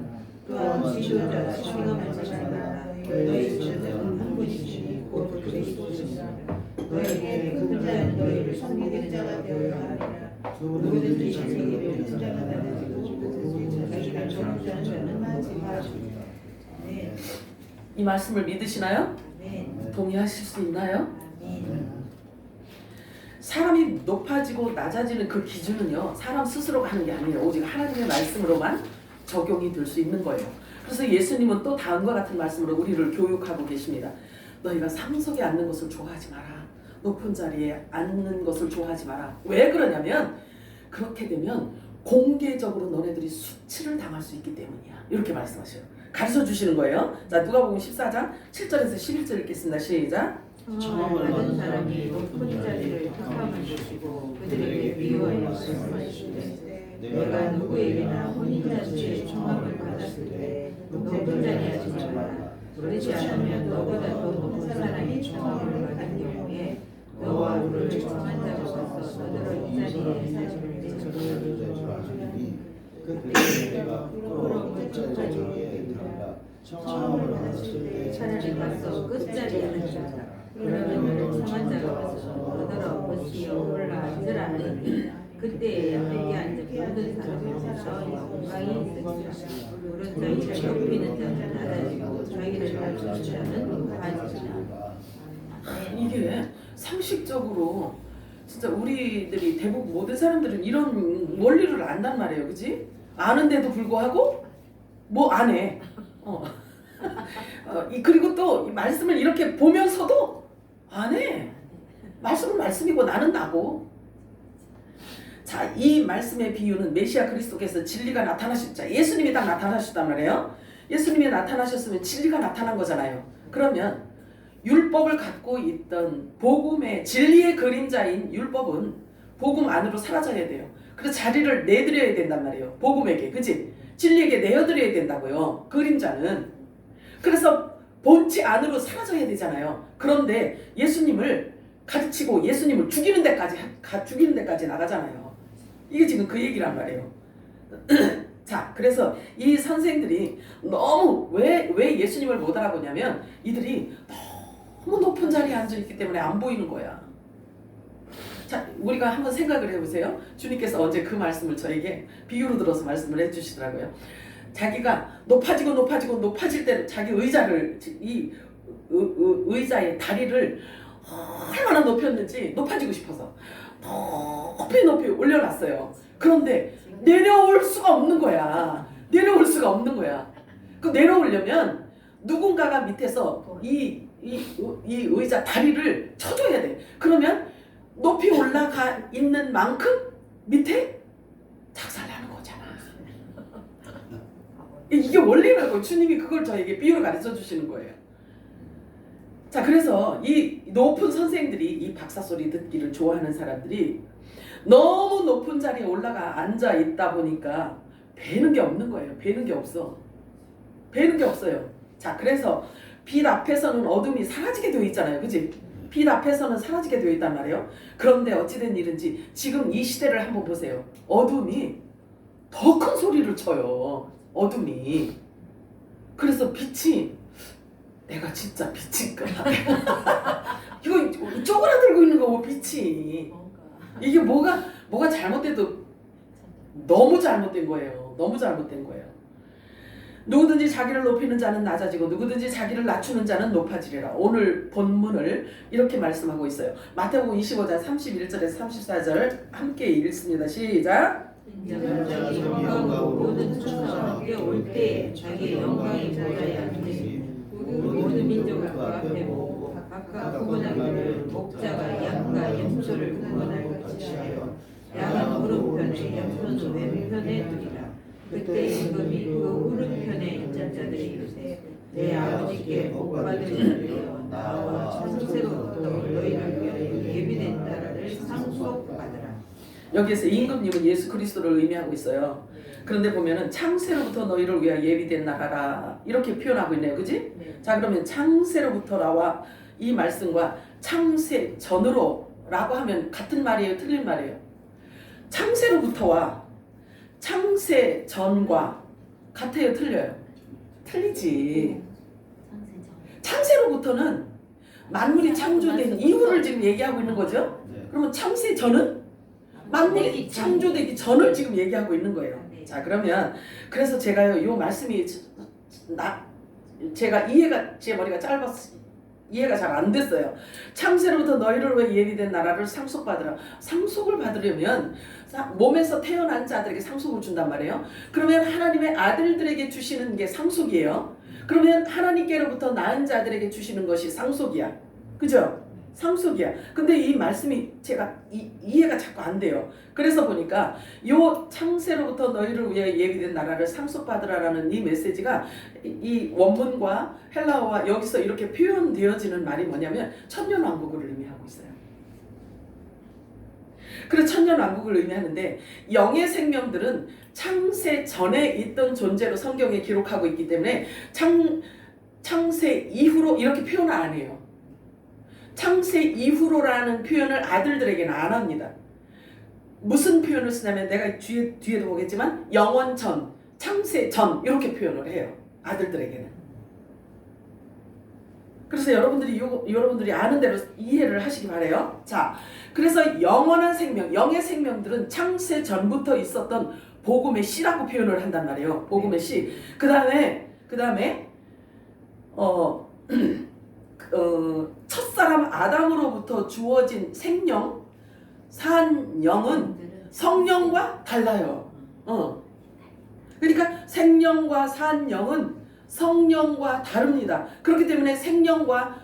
또한 지도자가 시험을 하지 말라. 너희 지도자는 한 분이시니 곧 그리스도시니라. 너희에게 큰 자는 너희를 섬기는 자가 되어야 하리라. 누구든지 자기에게 큰 자가 되고 자기를 존중하는 자는 마지막이라. 네. 이 말씀을 믿으시나요? 네. 동의하실 수 있나요? 아멘. 사람이 높아지고 낮아지는 그 기준은요 사람 스스로가 하는 게 아니에요. 오직 하나님의 말씀으로만 적용이 될 수 있는 거예요. 그래서 예수님은 또 다음과 같은 말씀으로 우리를 교육하고 계십니다. 너희가 상석에 앉는 것을 좋아하지 마라. 높은 자리에 앉는 것을 좋아하지 마라. 왜 그러냐면 그렇게 되면 공개적으로 너네들이 수치를 당할 수 있기 때문이야. 이렇게 말씀하셔요. 가르쳐 주시는 거예요. 자, 누가복음 14장 7절에서 11절 읽겠습니다. 시작. 청함을 받은 사람이 높은 자리를 택함을 주시고 그들에게 비유하여 말씀하시되 내가 누구에게나 혼인잔치에 청함을 받았을 때 높은 자리에 앉지 말라. 그렇지 않으면 너보다 더 높은 사람이 청함을 받은 경우에 너와 우리를 청한 자가 와서 너더러 이 자리에 사진을 그때 내가 부끄러워 끝자리에 들어가 청함을 받았을 때 차라리 가서 끝자리에 앉으라. 그러면 청한 자가 와서 너더러 보시어 올라 앉으라 하니 그때에 앞에 앉은 모든 사람에서 영광이 있으리라. 그런 자기를 높이는 자는 낮아지고 자기를 낮추는 자는 높아지리라. 이게 상식적으로 진짜 우리들이 대부분 모든 사람들은 이런 원리를 안단 말이에요. 그지? 아는데도 불구하고 뭐 안 해. 그리고 또 이 말씀을 이렇게 보면서도 안 해. 말씀은 말씀이고 나는 나고. 자, 이 말씀의 비유는 메시아 그리스도께서 진리가 나타나셨. 자, 예수님이 딱 나타나셨단 말이에요. 예수님이 나타나셨으면 진리가 나타난 거잖아요. 그러면 율법을 갖고 있던 복음의 진리의 그림자인 율법은 복음 안으로 사라져야 돼요. 그래서 자리를 내드려야 된단 말이에요. 복음에게. 그치? 진리에게 내어드려야 된다고요. 그림자는. 그래서 본체 안으로 사라져야 되잖아요. 그런데 예수님을 가르치고 예수님을 죽이는 데까지 나가잖아요. 이게 지금 그 얘기란 말이에요. 자, 그래서 이 선생들이 너무 왜 예수님을 못 알아보냐면 이들이 너무 높은 자리에 앉아있기 때문에 안 보이는 거야. 자, 우리가 한번 생각을 해보세요. 주님께서 언제 그 말씀을 저에게 비유로 들어서 말씀을 해주시더라고요. 자기가 높아질 대로 자기 의자를 이 의자의 다리를 얼마나 높였는지 높아지고 싶어서 높이 올려놨어요. 그런데 내려올 수가 없는 거야. 그 내려오려면 누군가가 밑에서 이 의자 다리를 쳐줘야 돼. 그러면 높이 올라가 있는 만큼 밑에 작살나는 거잖아. 이게 원리라고 주님이 그걸 저에게 비유로 가르쳐 주시는 거예요. 자, 그래서 이 높은 선생들이 이 박사 소리 듣기를 좋아하는 사람들이 너무 높은 자리에 올라가 앉아 있다 보니까 배는 게 없는 거예요. 배는 게 없어요. 자, 그래서 빛 앞에서는 어둠이 사라지게 되어 있잖아요. 그치? 빛 앞에서는 사라지게 되어 있단 말이에요. 그런데 어찌된 일인지 지금 이 시대를 한번 보세요. 어둠이 더 큰 소리를 쳐요. 어둠이. 그래서 빛이 내가 진짜 빛인가? 이거 쪼그라들고 있는 거고 빛이. 이게 뭐가 잘못돼도 너무 잘못된 거예요. 누구든지 자기를 높이는 자는 낮아지고 누구든지 자기를 낮추는 자는 높아지리라. 오늘 본문을 이렇게 말씀하고 있어요. 마태복음 25장 31절에서 34절 함께 읽습니다. 시작. 자기 영광으로 모든 천사와 함께 올 때에 자기의 영광이 보좌에 앉으시니 모든 민족을 그 앞에 모으고 각각 구분하기를 목자가 양과 염소를 구분할 같이 하여 양은 오른편에 염소는 왼편에 두리라. 그때 임금이 그 오른편에 있는 자들이 이르되 내 아버지께 복받은 자들이여 나와 창세로부터 너희를 위하여 예비된 나라를 상속받으라. 여기에서 임금님은 예수 그리스도를 의미하고 있어요. 그런데 보면은 창세로부터 너희를 위하여 예비된 나라라 이렇게 표현하고 있네요. 그지? 자, 그러면 창세로부터라와 이 말씀과 창세 전으로 라고 하면 같은 말이에요? 틀린 말이에요? 창세로부터와 창세 전과 같아요? 틀려요? 틀리지. 창세로부터는 만물이 창조된 이후를 지금 얘기하고 있는 거죠? 그러면 창세 전은 만물이 창조되기 전을 지금 얘기하고 있는 거예요. 자, 그러면 그래서 제가요 이 말씀이 제가 이해가 제 머리가 이해가 잘 안 됐어요. 창세로부터 너희를 위해 예비된 나라를 상속받으라. 상속을 받으려면 몸에서 태어난 자들에게 상속을 준단 말이에요. 그러면 하나님의 아들들에게 주시는 게 상속이에요. 그러면 하나님께로부터 낳은 자들에게 주시는 것이 상속이야. 그죠? 상속이야. 근데 이 말씀이 제가 이해가 자꾸 안 돼요. 그래서 보니까 요 창세로부터 너희를 위해 예비된 나라를 상속받으라라는 이 메시지가 이 원문과 헬라어와 여기서 이렇게 표현되어지는 말이 뭐냐면 천년왕국을 의미하고 있어요. 그래서 천년왕국을 의미하는데 영의 생명들은 창세 전에 있던 존재로 성경에 기록하고 있기 때문에 창세 이후로 이렇게 표현을 안 해요. 창세 이후로라는 표현을 아들들에게는 안 합니다. 무슨 표현을 쓰냐면 내가 뒤에도 보겠지만 영원 전, 창세 전 이렇게 표현을 해요. 아들들에게는. 그래서 여러분들이 아는 대로 이해를 하시기 바래요. 자, 그래서 영원한 생명, 영의 생명들은 창세 전부터 있었던 복음의 씨라고 표현을 한단 말이에요. 복음의 씨. 그 다음에 첫사람 아담으로부터 주어진 생령, 산 영은 성령과 달라요. 그러니까 생령과 산 영은 성령과 다릅니다. 그렇기 때문에 생령과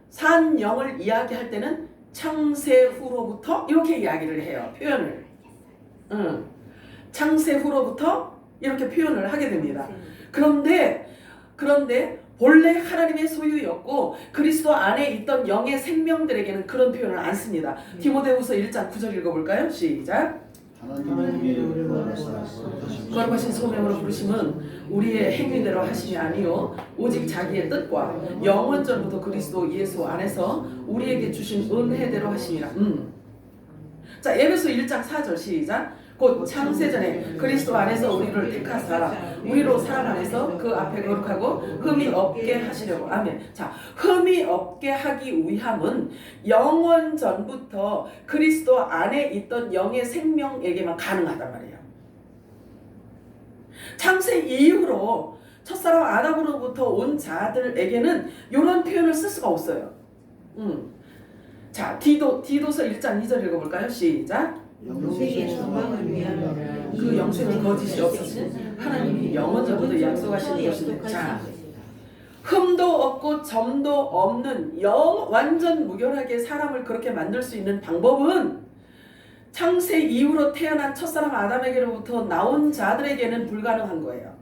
산 영을 이야기할 때는 창세 후로부터 이렇게 이야기를 해요. 표현을. 창세 후로부터 이렇게 표현을 하게 됩니다. 그런데 본래 하나님의 소유였고 그리스도 안에 있던 영의 생명들에게는 그런 표현을 안 씁니다. 디모데후서 1장 9절 읽어볼까요? 시작. 하나님이 우리를 거룩하신 소명으로 부르심은 우리의 행위대로 하심이 아니요 오직 자기의 뜻과 영원전부터 그리스도 예수 안에서 우리에게 주신 은혜대로 하심이라. 자, 에베소 1장 4절 시작. 곧 창세전에 그리스도 안에서 우리를 택하사 우리로 사랑 안에서 그 앞에 거룩하고 흠이 없게 하시려고. 아멘. 자, 흠이 없게 하기 위함은 영원 전부터 그리스도 안에 있던 영의 생명에게만 가능하단 말이에요. 창세 이후로 첫사람 아담으로부터 온 자들에게는 이런 표현을 쓸 수가 없어요. 자, 디도서 1장 2절 읽어볼까요? 시작. 영생의 소망을 위하여 그 영생은 거짓이 없으신 하나님이 영원전부터 약속하신 것입니다. 자, 흠도 없고 점도 없는 완전 무결하게 사람을 그렇게 만들 수 있는 방법은 창세 이후로 태어난 첫사람 아담에게로부터 나온 자들에게는 불가능한 거예요.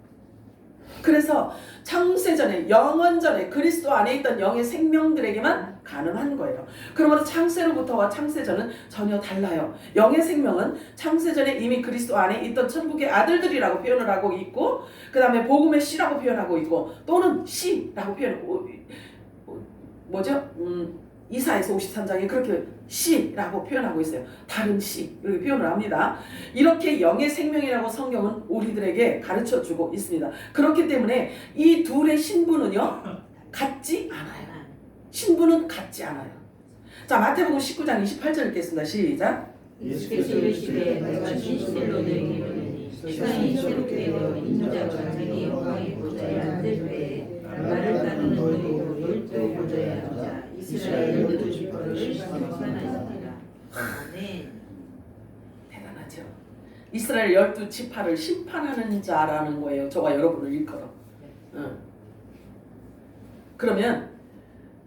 그래서 창세전에 영원전에 그리스도 안에 있던 영의 생명들에게만 가능한 거예요. 그러므로 창세로부터와 창세전은 전혀 달라요. 영의 생명은 창세전에 이미 그리스도 안에 있던 천국의 아들들이라고 표현을 하고 있고, 그 다음에 복음의 씨라고 표현하고 있고, 또는 씨라고 이사야서 53장에 그렇게 씨라고 표현하고 있어요. 다른 씨 이렇게 표현을 합니다. 이렇게 영의 생명이라고 성경은 우리들에게 가르쳐주고 있습니다. 그렇기 때문에 이 둘의 신분은요 같지 않아요. 신분은 같지 않아요. 자, 마태복음 19장 28절 읽겠습니다. 시작. 예수께서 이르시되 내가 진실로 너희에게 이르노니 세상이 새롭게 되어 인자가 자기 영광의 보좌에 앉을 때에 나를 따르는 너희도 열두 보좌에 앉아 이스라엘 열두 지파를 심판하시리라. 아멘. 대단하죠. 이스라엘 12지파를 심판하는 자라는 거예요. 저와 여러분을 일컬어. 그러면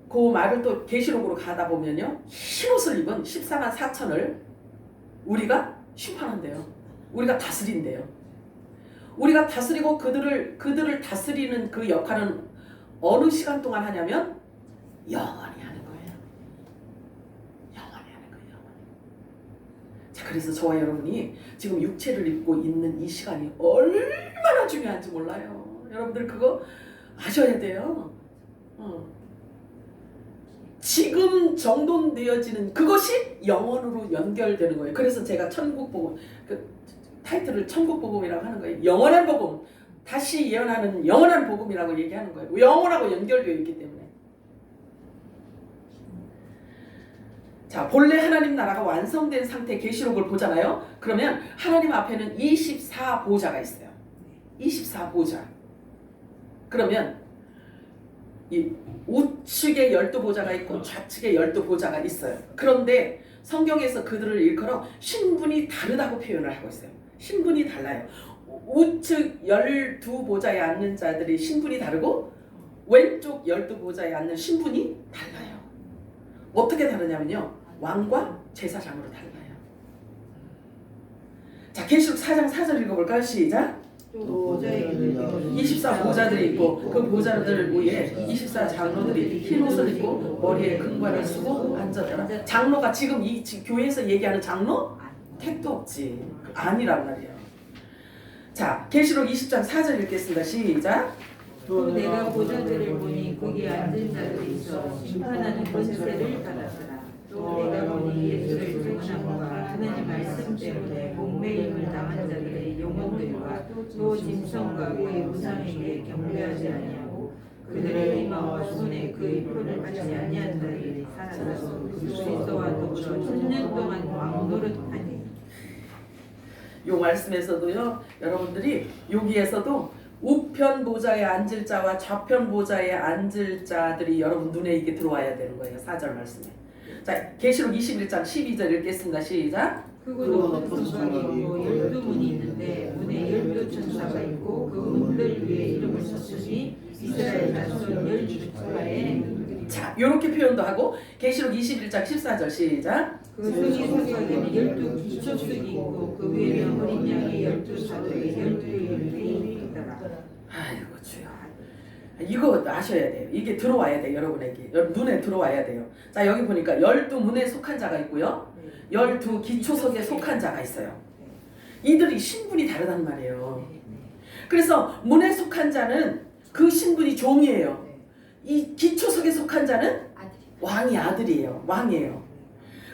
그 말을 또 계시록으로 가다 보면요, 흰옷을 입은 14만 4천을 우리가 심판한대요. 우리가 다스린대요. 우리가 다스리고 그들을 다스리는 그 역할은 어느 시간 동안 하냐면 영원히 하는 거예요. 영원히 하는 거예요. 영원히. 자, 그래서 저와 여러분이 지금 육체를 입고 있는 이 시간이 얼마나 중요한지 몰라요. 여러분들 그거 아셔야 돼요. 지금 정돈되어지는 그것이 영원으로 연결되는 거예요. 그래서 제가 천국복음, 그 타이틀을 천국복음이라고 하는 거예요. 영원한 복음, 다시 예언하는 영원한 복음이라고 얘기하는 거예요. 영원하고 연결되어 있기 때문에. 자, 본래 하나님 나라가 완성된 상태의 계시록을 보잖아요. 그러면 하나님 앞에는 24보좌가 있어요. 24보좌. 그러면 이 우측에 12보좌가 있고 좌측에 12보좌가 있어요. 그런데 성경에서 그들을 일컬어 신분이 다르다고 표현을 하고 있어요. 신분이 달라요. 우측 12보좌에 앉는 자들이 신분이 다르고 왼쪽 12보좌에 앉는 신분이 달라요. 어떻게 다르냐면요. 왕과 제사장으로 달라요. 자, 계시록 4장 4절 읽어볼까요? 시작. 또 보좌에 24 보좌들이 있고 그 보좌들 위에 24 장로들이 흰 옷을 입고 머리에 금관을 쓰고 앉았더라. 장로가 지금 이 교회에서 얘기하는 장로? 택도 없지. 아니란 말이에요. 자, 계시록 20장 4절 읽겠습니다. 시작. 또 내가 보좌들을 보니 거기 앉은 자들이 있어 심판하는 권세를 받았더라. 또 내가 보니 예수를 증언함과 하나님 말씀 때문에 목매임을 당한 자들의 영혼들과 또 짐승과 그의 우상에게 경배하지 아니하고 그들의 이마와 손에 그의 표를 받지 아니한 자들이 살아서 그리스도와 더불어 1000년 동안 왕노릇하니. 요 말씀에서도요, 여러분들이 여기에서도 우편 보좌에 앉을 자와 좌편 보좌에 앉을 자들이 여러분 눈에 이게 들어와야 되는 거예요. 4절 말씀에. 자, 계시록 21장 12절 읽겠습니다. 시작. 크고 높은 성곽이 있고 12문이 있는데 문에 12천사가 있고 그 문들 위에 이름을 썼으니 이스라엘 자손 12지파에. 자, 요렇게 표현도 하고 계시록 21장 14절 시작. 그 성이 성곽에는 12기초석이 있고 그 위에는 어린 양의 12사도의 12인이 있더라. 아이고 주여. 이거 아셔야 돼요. 이게 들어와야 돼요. 여러분에게. 여러분 눈에 들어와야 돼요. 자, 여기 보니까 12문에 속한 자가 있고요. 12기초석에 속한 자가 있어요. 이들이 신분이 다르단 말이에요. 그래서 문에 속한 자는 그 신분이 종이에요. 이 기초석에 속한 자는 왕이 아들이에요. 왕이에요.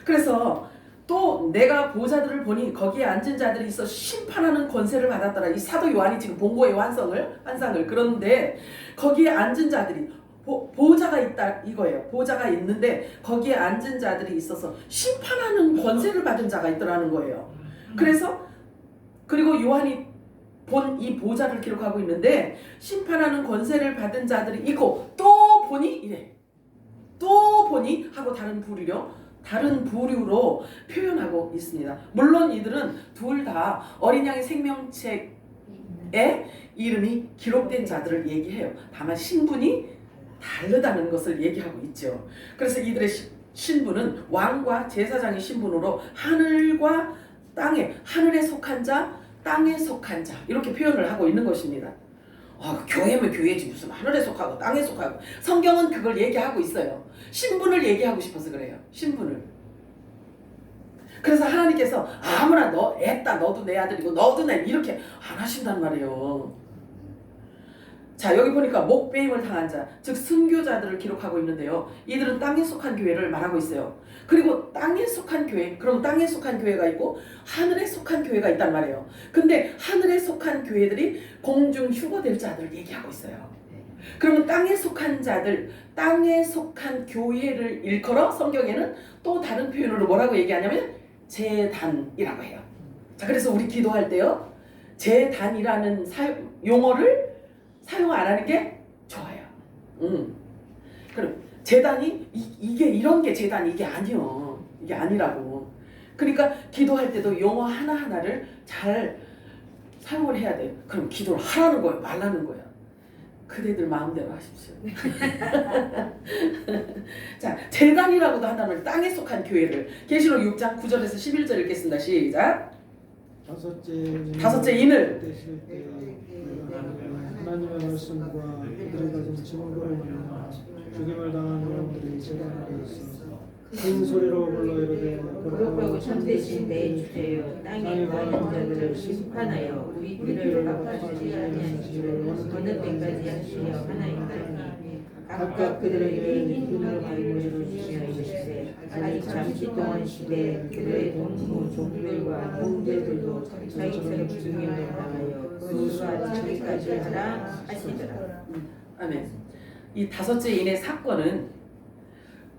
그래서 또 내가 보좌들을 보니 거기에 앉은 자들이 있어 심판하는 권세를 받았더라. 이 사도 요한이 지금 본 거예요. 환상을. 그런데 거기에 앉은 자들이 보좌가 있다 이거예요. 보좌가 있는데 거기에 앉은 자들이 있어서 심판하는 권세를 받은 자가 있더라는 거예요. 그래서 그리고 요한이 본 이 보좌를 기록하고 있는데 심판하는 권세를 받은 자들이 있고 또 보니 이래. 또 보니 하고 다른 부류로 표현하고 있습니다. 물론 이들은 둘 다 어린 양의 생명책에 이름이 기록된 자들을 얘기해요. 다만 신분이 다르다는 것을 얘기하고 있죠. 그래서 이들의 신분은 왕과 제사장의 신분으로 하늘과 땅에, 하늘에 속한 자, 땅에 속한 자 이렇게 표현을 하고 있는 것입니다. 교회면 교회지 무슨 하늘에 속하고 땅에 속하고. 성경은 그걸 얘기하고 있어요. 신분을 얘기하고 싶어서 그래요. 신분을. 그래서 하나님께서 아무나 너도 내 아들이고 너도 내 이렇게 안 하신단 말이에요. 자, 여기 보니까 목배임을 당한 자, 즉 순교자들을 기록하고 있는데요. 이들은 땅에 속한 교회를 말하고 있어요. 그리고 땅에 속한 교회, 그럼 땅에 속한 교회가 있고 하늘에 속한 교회가 있단 말이에요. 근데 하늘에 속한 교회들이 공중 휴거될 자들을 얘기하고 있어요. 그러면 땅에 속한 자들, 땅에 속한 교회를 일컬어 성경에는 또 다른 표현으로 뭐라고 얘기하냐면 제단이라고 해요. 자, 그래서 우리 기도할 때요, 제단이라는 용어를 사용 안 하는 게 좋아요. 그럼 제단이 이게 이런 게 제단이 이게 아니요. 이게 아니라고. 그러니까 기도할 때도 용어 하나하나를 잘 사용을 해야 돼요. 그럼 기도를 하라는 거예요, 말라는 거예요. 그대들 마음대로 하십시오. 자, 제단이라고도 한다면 땅에 속한 교회를 계시록 6장 9절에서 11절 읽겠습니다. 시작. 다섯째 인을 되실 때 하나님의 말씀과 그들이 가진 증거를 만나 죽임을 당한 영혼들이 제단에 있어 큰 소리로 불러 이르되 거룩하고 참되신 내 주제여 땅에 거하는 자들을 심판하여 우리들을 갚아주지 아니한 줄을 어느 때까지 하시려 하나이까니 각각 그들에게 흰 눈으로 바위를 주시어 이르시되 아직 잠시 동안 시대 그들의 동무 종들과 형제들도 자기처럼 죽임을 당하여 그 수와 차기까지 하라 하시더라. 아멘. 이 다섯째 인의 사건은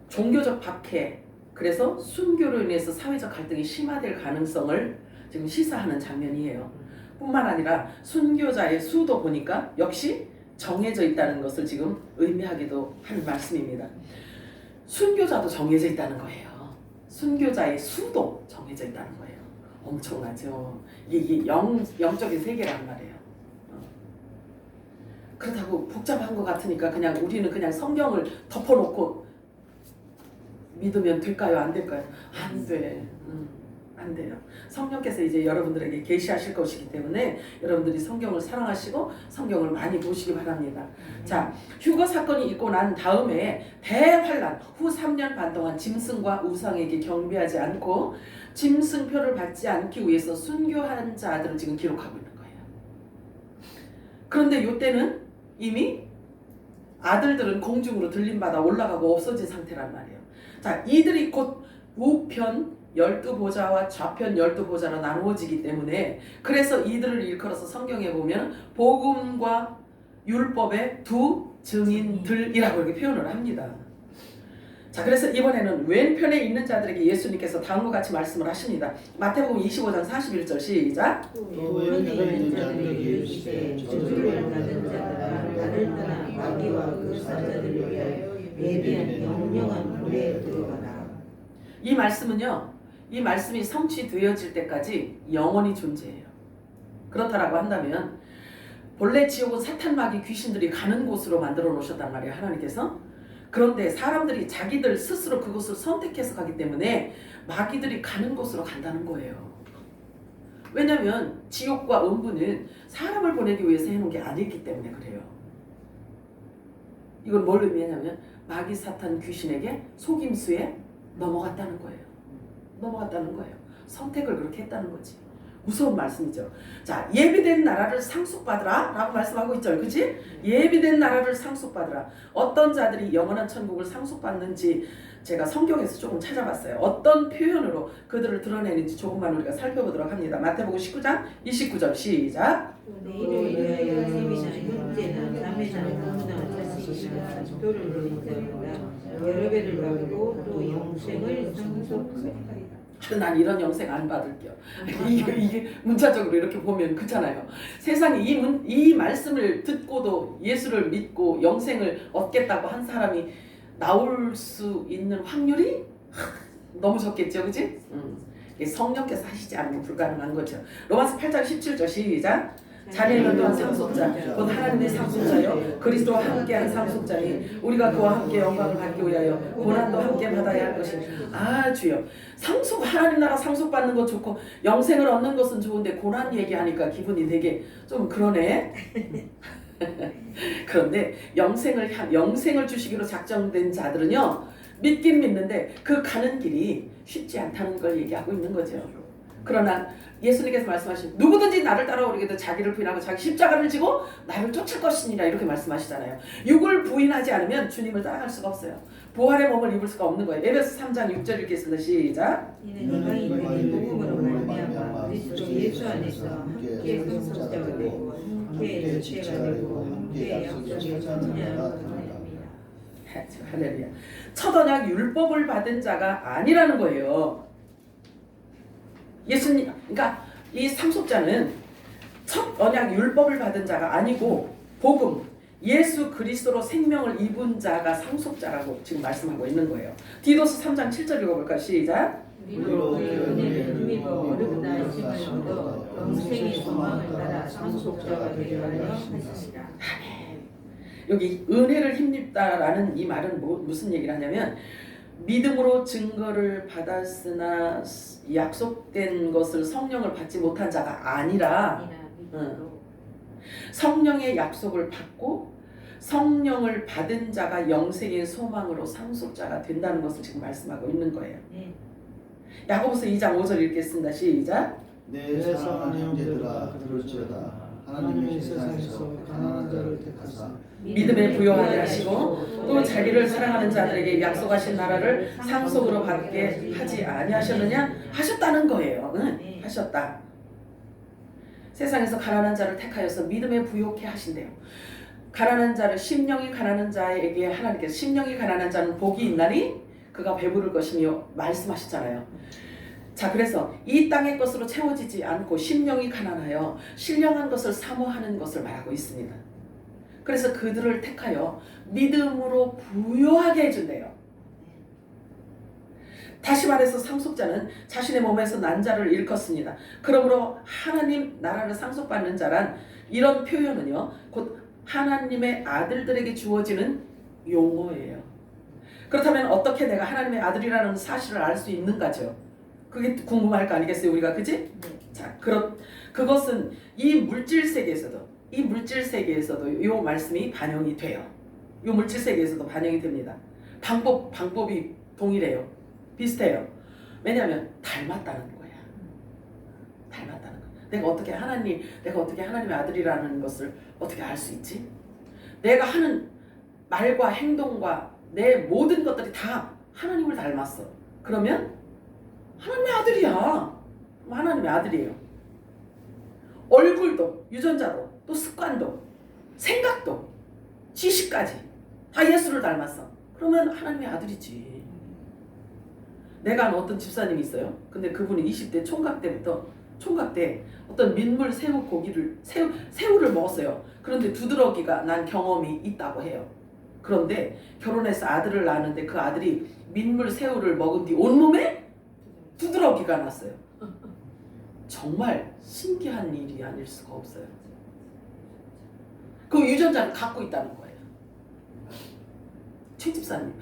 종교적 박해, 그래서 순교로 인해서 사회적 갈등이 심화될 가능성을 지금 시사하는 장면이에요. 뿐만 아니라 순교자의 수도 보니까 역시 정해져 있다는 것을 지금 의미하기도 하는 말씀입니다. 순교자도 정해져 있다는 거예요. 순교자의 수도 정해져 있다는 거예요. 엄청나죠. 이게 영적인 세계란 말이에요. 그렇다고 복잡한 것 같으니까 그냥 우리는 그냥 성경을 덮어놓고 믿으면 될까요? 안 될까요? 안 돼. 안 돼요. 성령께서 이제 여러분들에게 계시하실 것이기 때문에 여러분들이 성경을 사랑하시고 성경을 많이 보시기 바랍니다. 자, 휴거 사건이 있고 난 다음에 대환란 후 3년 반 동안 짐승과 우상에게 경배하지 않고 짐승표를 받지 않기 위해서 순교한 자들을 지금 기록하고 있는 거예요. 그런데 이때는 이미 아들들은 공중으로 들림받아 올라가고 없어진 상태란 말이에요. 자, 이들이 곧 우편 12보좌와 좌편 12보좌로 나누어지기 때문에 그래서 이들을 일컬어서 성경에 보면 복음과 율법의 두 증인들이라고 이렇게 표현을 합니다. 자, 그래서 이번에는 왼편에 있는 자들에게 예수님께서 다음과 같이 말씀을 하십니다. 마태복음 25장 41절 시작. 또 왼편에 있는 자들에게 이르시되 저주를 받은 자들아 나를 떠나 마귀와 그 사자들을 위하여 예비한 영영한 불에 들어가라. 이 말씀은요, 이 말씀이 성취되어질 때까지 영원히 존재해요. 그렇다라고 한다면 본래 지옥은 사탄 마귀 귀신들이 가는 곳으로 만들어 놓으셨단 말이에요, 하나님께서. 그런데 사람들이 자기들 스스로 그곳을 선택해서 가기 때문에 마귀들이 가는 곳으로 간다는 거예요. 왜냐하면 지옥과 음부는 사람을 보내기 위해서 해놓은 게 아니기 때문에 그래요. 이건 뭘 의미하냐면 마귀 사탄 귀신에게 속임수에 넘어갔다는 거예요. 넘어갔다는 거예요. 선택을 그렇게 했다는 거지. 무서운 말씀이죠. 자, 예비된 나라를 상속받으라 라고 말씀하고 있죠. 그치? 예비된 나라를 상속받으라. 어떤 자들이 영원한 천국을 상속받는지 제가 성경에서 조금 찾아봤어요. 어떤 표현으로 그들을 드러내는지 조금만 우리가 살펴보도록 합니다. 마태복음 19장 29절 시작. 내 이름을 위하여 세미나 형제나 자매나 부모나 자식이나 도를 누린 자마다 여러 배를 받고 또 영생을 상속하리라. 난 이런 영생 안 받을게요. 이게 문자적으로 이렇게 보면 그렇잖아요. 세상에 이 말씀을 듣고도 예수를 믿고 영생을 얻겠다고 한 사람이 나올 수 있는 확률이 너무 적겠죠, 그지? 성령께서 하시지 않으면 불가능한 거죠. 로마서 8장 17절 시작. 자리는 또한 상속자, 곧 하나님의 상속자요 그리스도와 함께한 상속자니 우리가 그와 함께 영광을 받기 위하여 고난도 함께 받아야 할 것이니. 아, 주여, 상속, 하나님 나라 상속받는 거 좋고 영생을 얻는 것은 좋은데 고난 얘기하니까 기분이 되게 좀 그러네. 그런데 영생을 주시기로 작정된 자들은요, 믿긴 믿는데 그 가는 길이 쉽지 않다는 걸 얘기하고 있는 거죠. 그러나 예수님께서 말씀하신 누구든지 나를 따라오려거든 자기를 부인하고 자기 십자가를 지고 나를 쫓을 것이니라 이렇게 말씀하시잖아요. 육을 부인하지 않으면 주님을 따라갈 수가 없어요. 부활의 몸을 입을 수가 없는 거예요. 에베소 3장 6절 읽겠습니다. 시작. 이는 이방인들이 복음으로 말미암아 그리스도 예수 안에서 함께 상속자가 되고 함께 주체가 되고 함께 약속의 자녀가 됩니다. 할렐루야. 첫 언약 율법을 받은 자가 아니라는 거예요. 예수님, 그러니까 이 상속자는 첫 언약 율법을 받은 자가 아니고 복음, 예수 그리스도로 생명을 입은 자가 상속자라고 지금 말씀하고 있는 거예요. 디도스 3장 7절 읽어볼까요? 시작. 우리로 은혜를 힘입어 어렵다 힘을 얻어 영생의 소망을 따라 상속자가 되려 하려 하시니라. 여기 은혜를 힘입다라는 이 말은 무슨 얘기를 하냐면 믿음으로 증거를 받았으나 약속된 것을 성령을 받지 못한 자가 아니라 성령의 약속을 받고 성령을 받은 자가 영생의 소망으로 상속자가 된다는 것을 지금 말씀하고 있는 거예요. 야고보서 2장 5절 읽겠습니다. 시작. 내 사랑하는 형제들아 들을지어다. 하나님이 세상에서 가난한 자를 택하사 믿음에 부요하게 하시고 또 자기를 사랑하는 자들에게 약속하신 나라를 상속으로 받게 하지 아니하셨느냐? 하셨다는 거예요. 응? 하셨다. 세상에서 가난한 자를 택하여서 믿음에 부요케 하신대요. 가난한 자를, 심령이 가난한 자에게 하나님께서 심령이 가난한 자는 복이 있나니 그가 배부를 것이며 말씀하셨잖아요. 자, 그래서 이 땅의 것으로 채워지지 않고 심령이 가난하여 신령한 것을 사모하는 것을 말하고 있습니다. 그래서 그들을 택하여 믿음으로 부요하게 해준대요. 다시 말해서 상속자는 자신의 몸에서 난 자를 일컫습니다. 그러므로 하나님 나라를 상속받는 자란 이런 표현은요, 곧 하나님의 아들들에게 주어지는 용어예요. 그렇다면 어떻게 내가 하나님의 아들이라는 사실을 알 수 있는가죠? 그게 궁금할 거 아니겠어요, 우리가, 그지? 자, 그것은 이 물질 세계에서도 이 말씀이 반영이 돼요. 이 물질 세계에서도 반영이 됩니다. 방법이 동일해요. 비슷해요. 왜냐하면 닮았다는 거야. 닮았다는 거야. 내가 어떻게 하나님의 아들이라는 것을 어떻게 알 수 있지? 내가 하는 말과 행동과 내 모든 것들이 다 하나님을 닮았어. 그러면 하나님의 아들이야. 하나님의 아들이에요. 얼굴도, 유전자도, 또 습관도, 생각도, 지식까지 다 예수를 닮았어. 그러면 하나님의 아들이지. 내가 아는 어떤 집사님이 있어요. 근데 그분이 20대 총각 때 어떤 민물 새우를 먹었어요. 그런데 두드러기가 난 경험이 있다고 해요. 그런데 결혼해서 아들을 낳았는데 그 아들이 민물 새우를 먹은 뒤 온몸에 두드러기가 났어요. 정말 신기한 일이 아닐 수가 없어요. 그 유전자를 갖고 있다는 거예요. 최 집사님.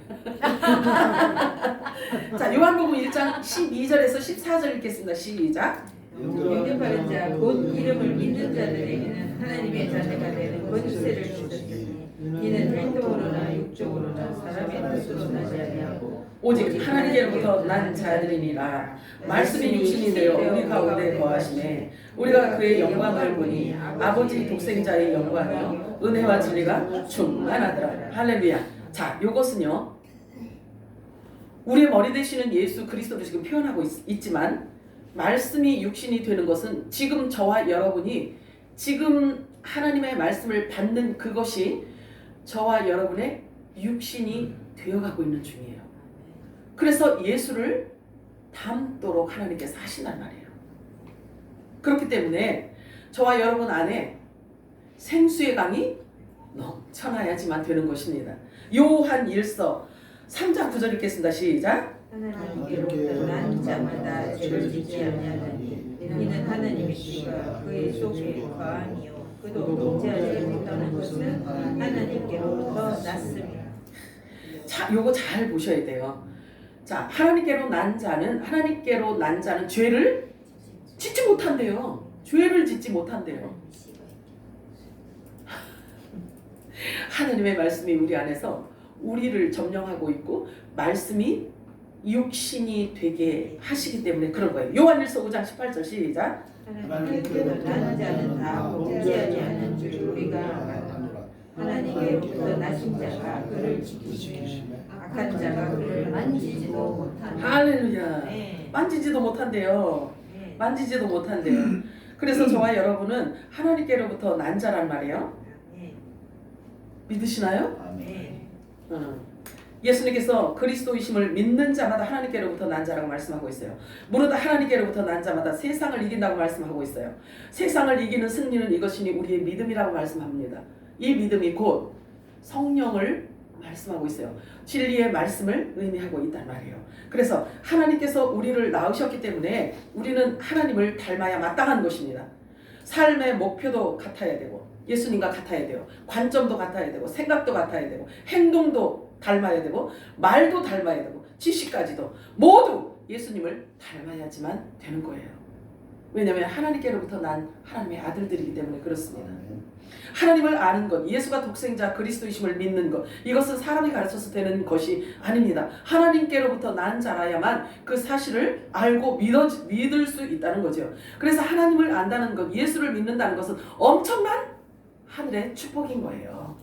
자, 요한복음 1장 12절에서 14절 읽겠습니다. 시작. 영접받은 자, 곧 이름을 믿는 자들에게는 하나님의 자녀가 되는 권세를 주셨으니 이는 행동으로나 육적으로나 사람의 뜻으로 나지 아니하고 오직 하나님께로부터 난 자들이니라. 말씀이 육신이 되어 우리 가운데 거하시매 우리가 그의 영광을 보니 아버지 독생자의 영광이요 은혜와 진리가 충만하더라. 할렐루야. 자, 요것은요, 우리의 머리 되시는 예수 그리스도를 지금 표현하고 있지만 말씀이 육신이 되는 것은 지금 저와 여러분이 지금 하나님의 말씀을 받는 그것이 저와 여러분의 육신이 되어가고 있는 중이에요. 그래서 예수를 닮도록 하나님께서 하신단 말이에요. 그렇기 때문에 저와 여러분 안에 생수의 강이 넘쳐나야지만 되는 것입니다. 요한 1서 3장 9절 읽겠습니다. 시작. 하나님께로부터 난 자마다 죄를 짓지 아니하나니 이는 하나님이시가 그의 속에 거함이요 그도 통제하지 못하는 것은 하나님께로부터 났습니다. 자, 요거 잘 보셔야 돼요. 자, 하나님께로 난 자는 죄를 짓지 못한대요. 죄를 짓지 못한대요. 하나님의 말씀이 우리 안에서 우리를 점령하고 있고 말씀이 육신이 되게 하시기 때문에 그런 거예요. 요한일서 5장 18절 시작. 하나님께로 난 자는 다 범죄하지 않는 줄 우리가 아노라. 하나님께로부터 나신 자가 그를 지키시며 악한 자가 그를 만지지도 못한다. 할렐루야. 네. 만지지도 못한대요. 네. 만지지도 못한대요. 그래서 저와 여러분은 하나님께로부터 난 자란 말이에요. 네. 믿으시나요? 네. 예수님께서 그리스도이심을 믿는 자마다 하나님께로부터 난 자라고 말씀하고 있어요. 무릇 하나님께로부터 난 자마다 세상을 이긴다고 말씀하고 있어요. 세상을 이기는 승리는 이것이니 우리의 믿음이라고 말씀합니다. 이 믿음이 곧 성령을 말씀하고 있어요. 진리의 말씀을 의미하고 있단 말이에요. 그래서 하나님께서 우리를 낳으셨기 때문에 우리는 하나님을 닮아야 마땅한 것입니다. 삶의 목표도 같아야 되고 예수님과 같아야 돼요. 관점도 같아야 되고 생각도 같아야 되고 행동도 닮아야 되고 말도 닮아야 되고 지식까지도 모두 예수님을 닮아야지만 되는 거예요. 왜냐하면 하나님께로부터 난 하나님의 아들들이기 때문에 그렇습니다. 하나님을 아는 것, 예수가 독생자 그리스도이심을 믿는 것, 이것은 사람이 가르쳐서 되는 것이 아닙니다. 하나님께로부터 난 자라야만 그 사실을 알고 믿을 수 있다는 거죠. 그래서 하나님을 안다는 것, 예수를 믿는다는 것은 엄청난 하늘의 축복인 거예요.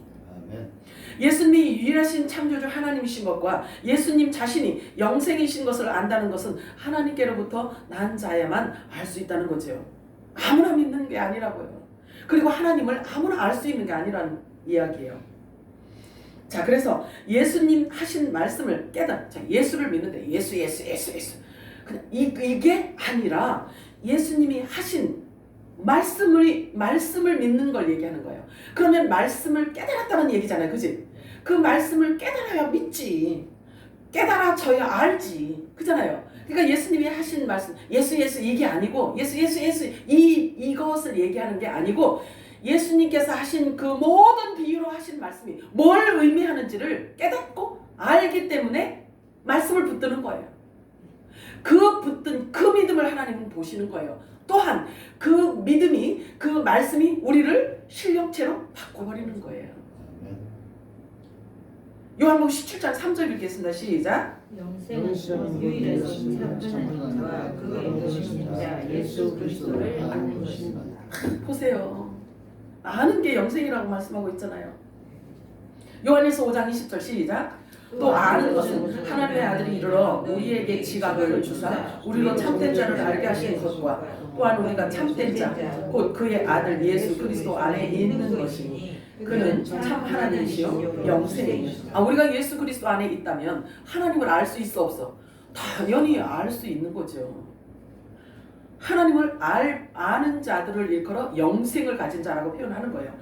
예수님이 유일하신 창조주 하나님이신 것과 예수님 자신이 영생이신 것을 안다는 것은 하나님께로부터 난 자야만 알 수 있다는 거죠. 아무나 믿는 게 아니라고요. 그리고 하나님을 아무나 알 수 있는 게 아니라는 이야기예요. 자, 그래서 예수님 하신 말씀을 자, 예수를 믿는데 예수 그냥 이게 아니라 예수님이 하신 말씀을 믿는 걸 얘기하는 거예요. 그러면 말씀을 깨달았다는 얘기잖아요. 그지? 그 말씀을 깨달아야 믿지. 깨달아져야 알지. 그잖아요. 그러니까 예수님이 하신 말씀, 예수 이게 아니고 예수 이것을 얘기하는 게 아니고 예수님께서 하신 그 모든 비유로 하신 말씀이 뭘 의미하는지를 깨닫고 알기 때문에 말씀을 붙드는 거예요. 그 붙든 그 믿음을 하나님은 보시는 거예요. 또한 그 믿음이 그 말씀이 우리를 실력체로 바꿔버리는 거예요. 요한복음 17장 3절 읽겠습니다. 시작. 영생은 유일하신 참된 자와 그의 오신 자 예수 그리스도를 아는 것입니다. 보세요. 아는 게 영생이라고 말씀하고 있잖아요. 요한일서 5장 20절 시작. 또 아는 것은 하나님의 아들이 이르러 우리에게 지각을 주사 우리로 참된 자를 알게 하신 것과 또한 우리가 참된 자 곧 그의 아들 예수 그리스도 안에 있는 것이니 그는 참 하나님이시요 영생이시다. 우리가 예수 그리스도 안에 있다면 하나님을 알 수 있어 없어? 당연히 알 수 있는 거죠. 하나님을 아는 자들을 일컬어 영생을 가진 자라고 표현하는 거예요.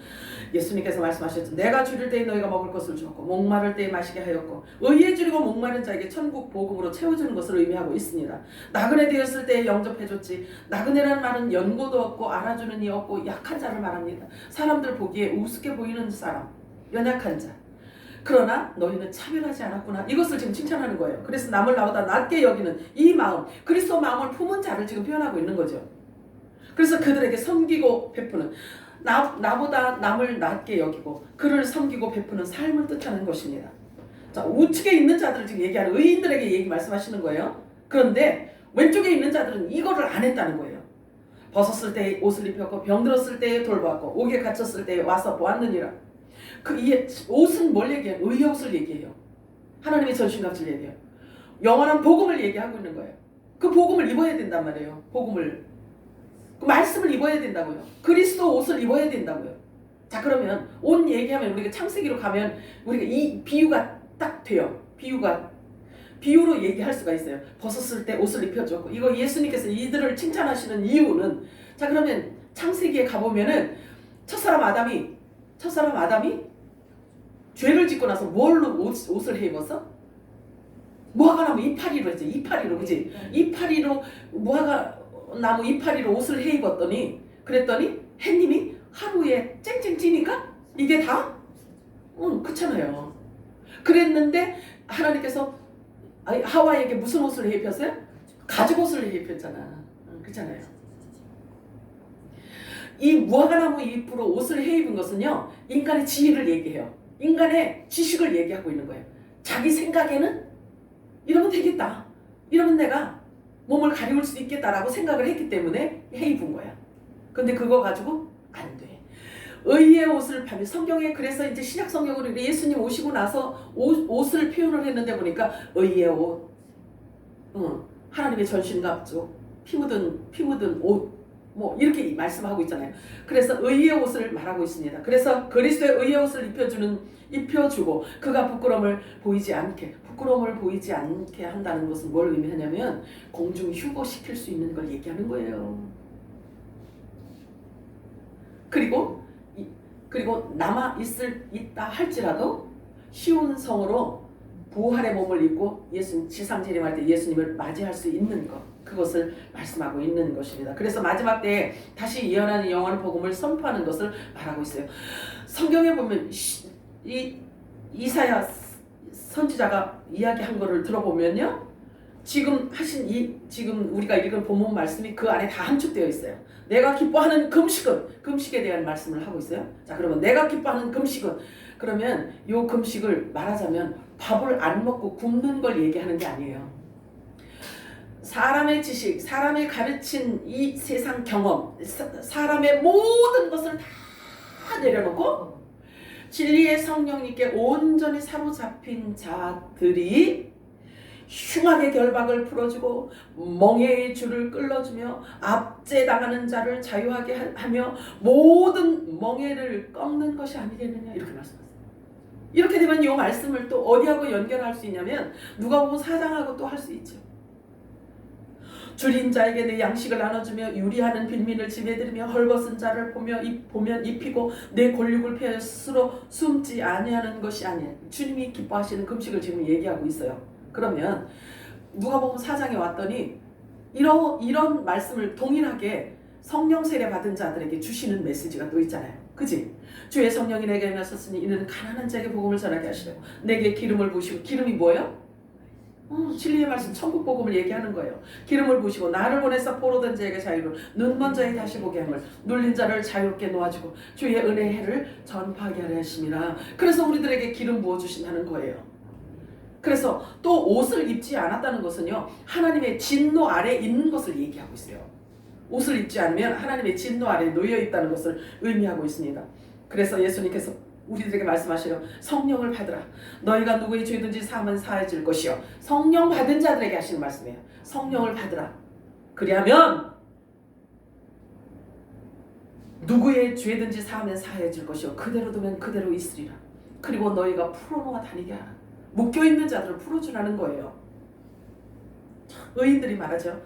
예수님께서 말씀하셨죠. 내가 줄일 때에 너희가 먹을 것을 주었고 목마를 때에 마시게 하였고 의에 줄이고 목마른 자에게 천국 복음으로 채워주는 것을 의미하고 있습니다. 나그네 되었을 때에 영접해줬지. 나그네라는 말은 연고도 없고 알아주는 이 없고 약한 자를 말합니다. 사람들 보기에 우습게 보이는 사람, 연약한 자. 그러나 너희는 차별하지 않았구나. 이것을 지금 칭찬하는 거예요. 그래서 남을 나보다 낮게 여기는 이 마음, 그리스도 마음을 품은 자를 지금 표현하고 있는 거죠. 그래서 그들에게 섬기고 베푸는 나보다 남을 낮게 여기고 그를 섬기고 베푸는 삶을 뜻하는 것입니다. 자, 우측에 있는 자들을 지금 얘기하는 의인들에게 얘기 말씀하시는 거예요. 그런데 왼쪽에 있는 자들은 이거를 안 했다는 거예요. 벗었을 때 옷을 입혔고 병들었을 때 돌봤고 옥에 갇혔을 때 와서 보았느니라. 그 옷은 뭘 얘기해요? 의의 옷을 얘기해요. 하나님의 전신갑주를 얘기해요. 영원한 복음을 얘기하고 있는 거예요. 그 복음을 입어야 된단 말이에요. 복음을. 그 말씀을 입어야 된다고요. 그리스도 옷을 입어야 된다고요. 자, 그러면 옷 얘기하면 우리가 창세기로 가면 우리가 이 비유가 딱 돼요. 비유로 얘기할 수가 있어요. 벗었을 때 옷을 입혀줬고 이거 예수님께서 이들을 칭찬하시는 이유는 자, 그러면 창세기에 가보면은 첫사람 아담이 죄를 짓고 나서 뭘로 옷을 해 입었어? 무화과나무 이파리로 했지. 이파리로, 그지? 이파리로 무화과나무 이파리로 옷을 해 입었더니 그랬더니 햇님이 하루에 쨍쨍 찌니까 이게 다? 그렇잖아요. 그랬는데 하나님께서 하와에게 무슨 옷을 해 입혔어요? 가죽 옷을 해 입혔잖아. 그렇잖아요. 이 무화과나무 잎으로 옷을 해 입은 것은요, 인간의 지혜를 얘기해요. 인간의 지식을 얘기하고 있는 거예요. 자기 생각에는 이러면 되겠다. 이러면 내가 몸을 가리울 수 있겠다라고 생각을 했기 때문에 해 입은 거야. 근데 그거 가지고 안 돼. 의의 옷을 파면 성경에 그래서 이제 신약 성경으로 예수님 오시고 나서 옷을 표현을 했는데 보니까 의의 옷, 하나님의 전신갑주, 피 묻은 옷. 뭐 이렇게 말씀하고 있잖아요. 그래서 의의 옷을 말하고 있습니다. 그래서 그리스도의 의의 옷을 입혀주고 그가 부끄러움을 보이지 않게 한다는 것은 뭘 의미하냐면 공중 휴거시킬 수 있는 걸 얘기하는 거예요. 그리고 있다 할지라도 시온 성으로 부활의 몸을 입고 예수님 지상 재림할 때 예수님을 맞이할 수 있는 것, 그것을 말씀하고 있는 것입니다. 그래서 마지막 때에 다시 예언하는 영원한 복음을 선포하는 것을 말하고 있어요. 성경에 보면 이사야 선지자가 이야기한 거를 들어보면요, 지금 우리가 읽은 본문 말씀이 그 안에 다 함축되어 있어요. 내가 기뻐하는 금식에 대한 말씀을 하고 있어요. 자, 그러면 내가 기뻐하는 금식은, 그러면 이 금식을 말하자면 밥을 안 먹고 굶는 걸 얘기하는 게 아니에요. 사람의 지식, 사람이 가르친 이 세상 경험, 사람의 모든 것을 다 내려놓고 진리의 성령님께 온전히 사로잡힌 자들이 흉악의 결박을 풀어주고 멍에의 줄을 끌어주며 압제당하는 자를 자유하게 하며 모든 멍에를 꺾는 것이 아니겠느냐, 이렇게 말씀하세요. 이렇게 되면 이 말씀을 또 어디하고 연결할 수 있냐면 누가복음 4장하고 또 할 수 있죠. 줄인 자에게 내 양식을 나눠주며 유리하는 빈민을 지배드리며 헐벗은 자를 보면 입히고 내 골육을 펴 스스로 숨지 아니하는 것이 아니야. 주님이 기뻐하시는 금식을 지금 얘기하고 있어요. 그러면 누가복음 4장에 왔더니 이런 말씀을 동일하게 성령 세례 받은 자들에게 주시는 메시지가 또 있잖아요. 그지? 주의 성령이 내게 임하셨으니 이는 가난한 자에게 복음을 전하게 하시려고 내게 기름을 부으시고, 기름이 뭐예요? 진리의 말씀 천국 복음을 얘기하는 거예요. 기름을 부으시고 나를 보내사 포로된 자에게 자유를, 눈 먼 자의 다시 보게 함을, 눌린 자를 자유롭게 놓아주고 주의 은혜의 해를 전파하게 하려 하심이라. 그래서 우리들에게 기름 부어주신다는 거예요. 그래서 또 옷을 입지 않았다는 것은요, 하나님의 진노 아래 있는 것을 얘기하고 있어요. 옷을 입지 않으면 하나님의 진노 아래 놓여 있다는 것을 의미하고 있습니다. 그래서 예수님께서 우리들에게 말씀하시려 성령을 받으라. 너희가 누구의 죄든지 사하면 사해질 것이요. 성령 받은 자들에게 하시는 말씀이에요. 성령을 받으라. 그리하면 누구의 죄든지 사하면 사해질 것이요. 그대로 두면 그대로 있으리라. 그리고 너희가 풀어놓아 다니게 하라. 묶여있는 자들을 풀어주라는 거예요. 의인들이 말하죠.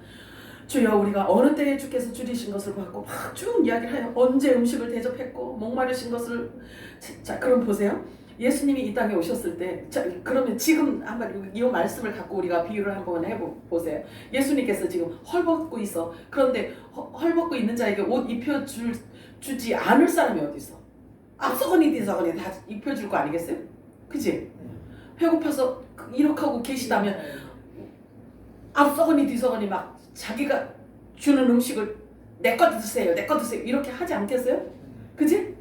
주여 우리가 어느 때에 주께서 줄이신 것을 보았고 막 쭉 이야기를 해요. 언제 음식을 대접했고 목마르신 것을. 자, 그럼 보세요. 예수님이 이 땅에 오셨을 때, 자, 그러면 지금 한번 이 말씀을 갖고 우리가 비유를 한번 해보세요. 예수님께서 지금 헐벗고 있어. 그런데 헐벗고 있는 자에게 옷 입혀주지 않을 사람이 어디 있어? 앞서거니 뒤서거니 다 입혀줄 거 아니겠어요? 그치? 배고파서 이렇게 하고 계시다면 앞서거니 뒤서거니 막 자기가 주는 음식을 내 거 드세요, 내 거 드세요 이렇게 하지 않겠어요? 그치?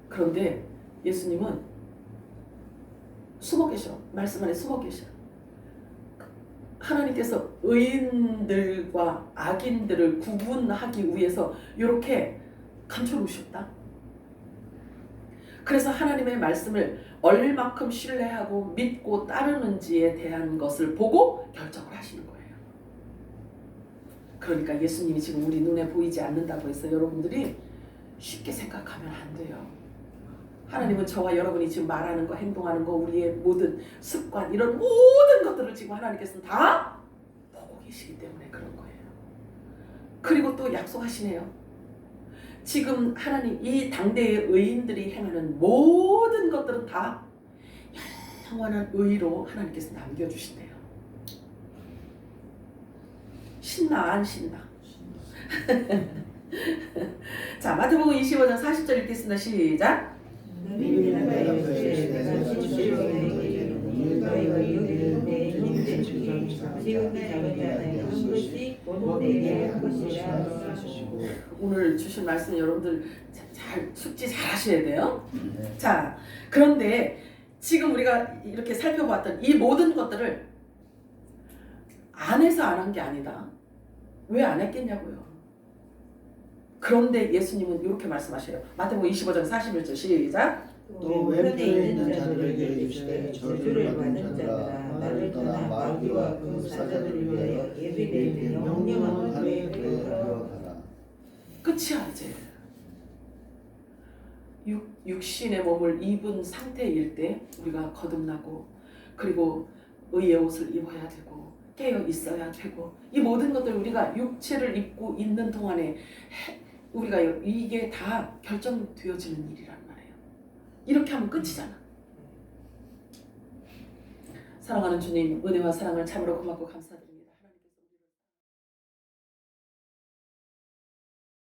그런데 예수님은 숨어 계셔. 말씀 안에 숨어 계셔. 하나님께서 의인들과 악인들을 구분하기 위해서 이렇게 감춰놓으셨다. 그래서 하나님의 말씀을 얼마큼 신뢰하고 믿고 따르는지에 대한 것을 보고 결정을 하시는 거예요. 그러니까 예수님이 지금 우리 눈에 보이지 않는다고 해서 여러분들이 쉽게 생각하면 안 돼요. 하나님은 저와 여러분이 지금 말하는 거, 행동하는 거, 우리의 모든 습관, 이런 모든 것들을 지금 하나님께서는 다 보고 계시기 때문에 그런 거예요. 그리고 또 약속하시네요. 지금 하나님 이 당대의 의인들이 행하는 모든 것들은 다 영원한 의로 하나님께서 남겨주신대요. 신나 안 신나? 자, 마태복음 25장 40절 읽겠습니다. 시작. 오늘 주신 말씀 여러분들 잘 숙지 잘 하셔야 돼요. 자, 그런데 지금 우리가 이렇게 살펴봤던 이 모든 것들을 안 해서 안 한 게 아니다. 왜 안 했겠냐고요. 그런데 예수님은 이렇게 말씀하셔요. 마태복음 25장 41절 시작. 또 왼편에 있는 자들에게 이르시되 저주를 받은 자들아 나를 떠나 마귀와 그 사자들을 위하여 예비되어 있는 영영한 하늘에 들어가라. 끝이야 이제. 육신의 몸을 입은 상태일 때 우리가 거듭나고, 그리고 의의 옷을 입어야 되고 깨어 있어야 되고, 이 모든 것들 우리가 육체를 입고 있는 동안에 우리가 이게 다 결정되어지는 일이란 말이에요. 이렇게 하면 끝이잖아. 사랑하는 주님, 은혜와 사랑을 참으로 고맙고 감사드립니다.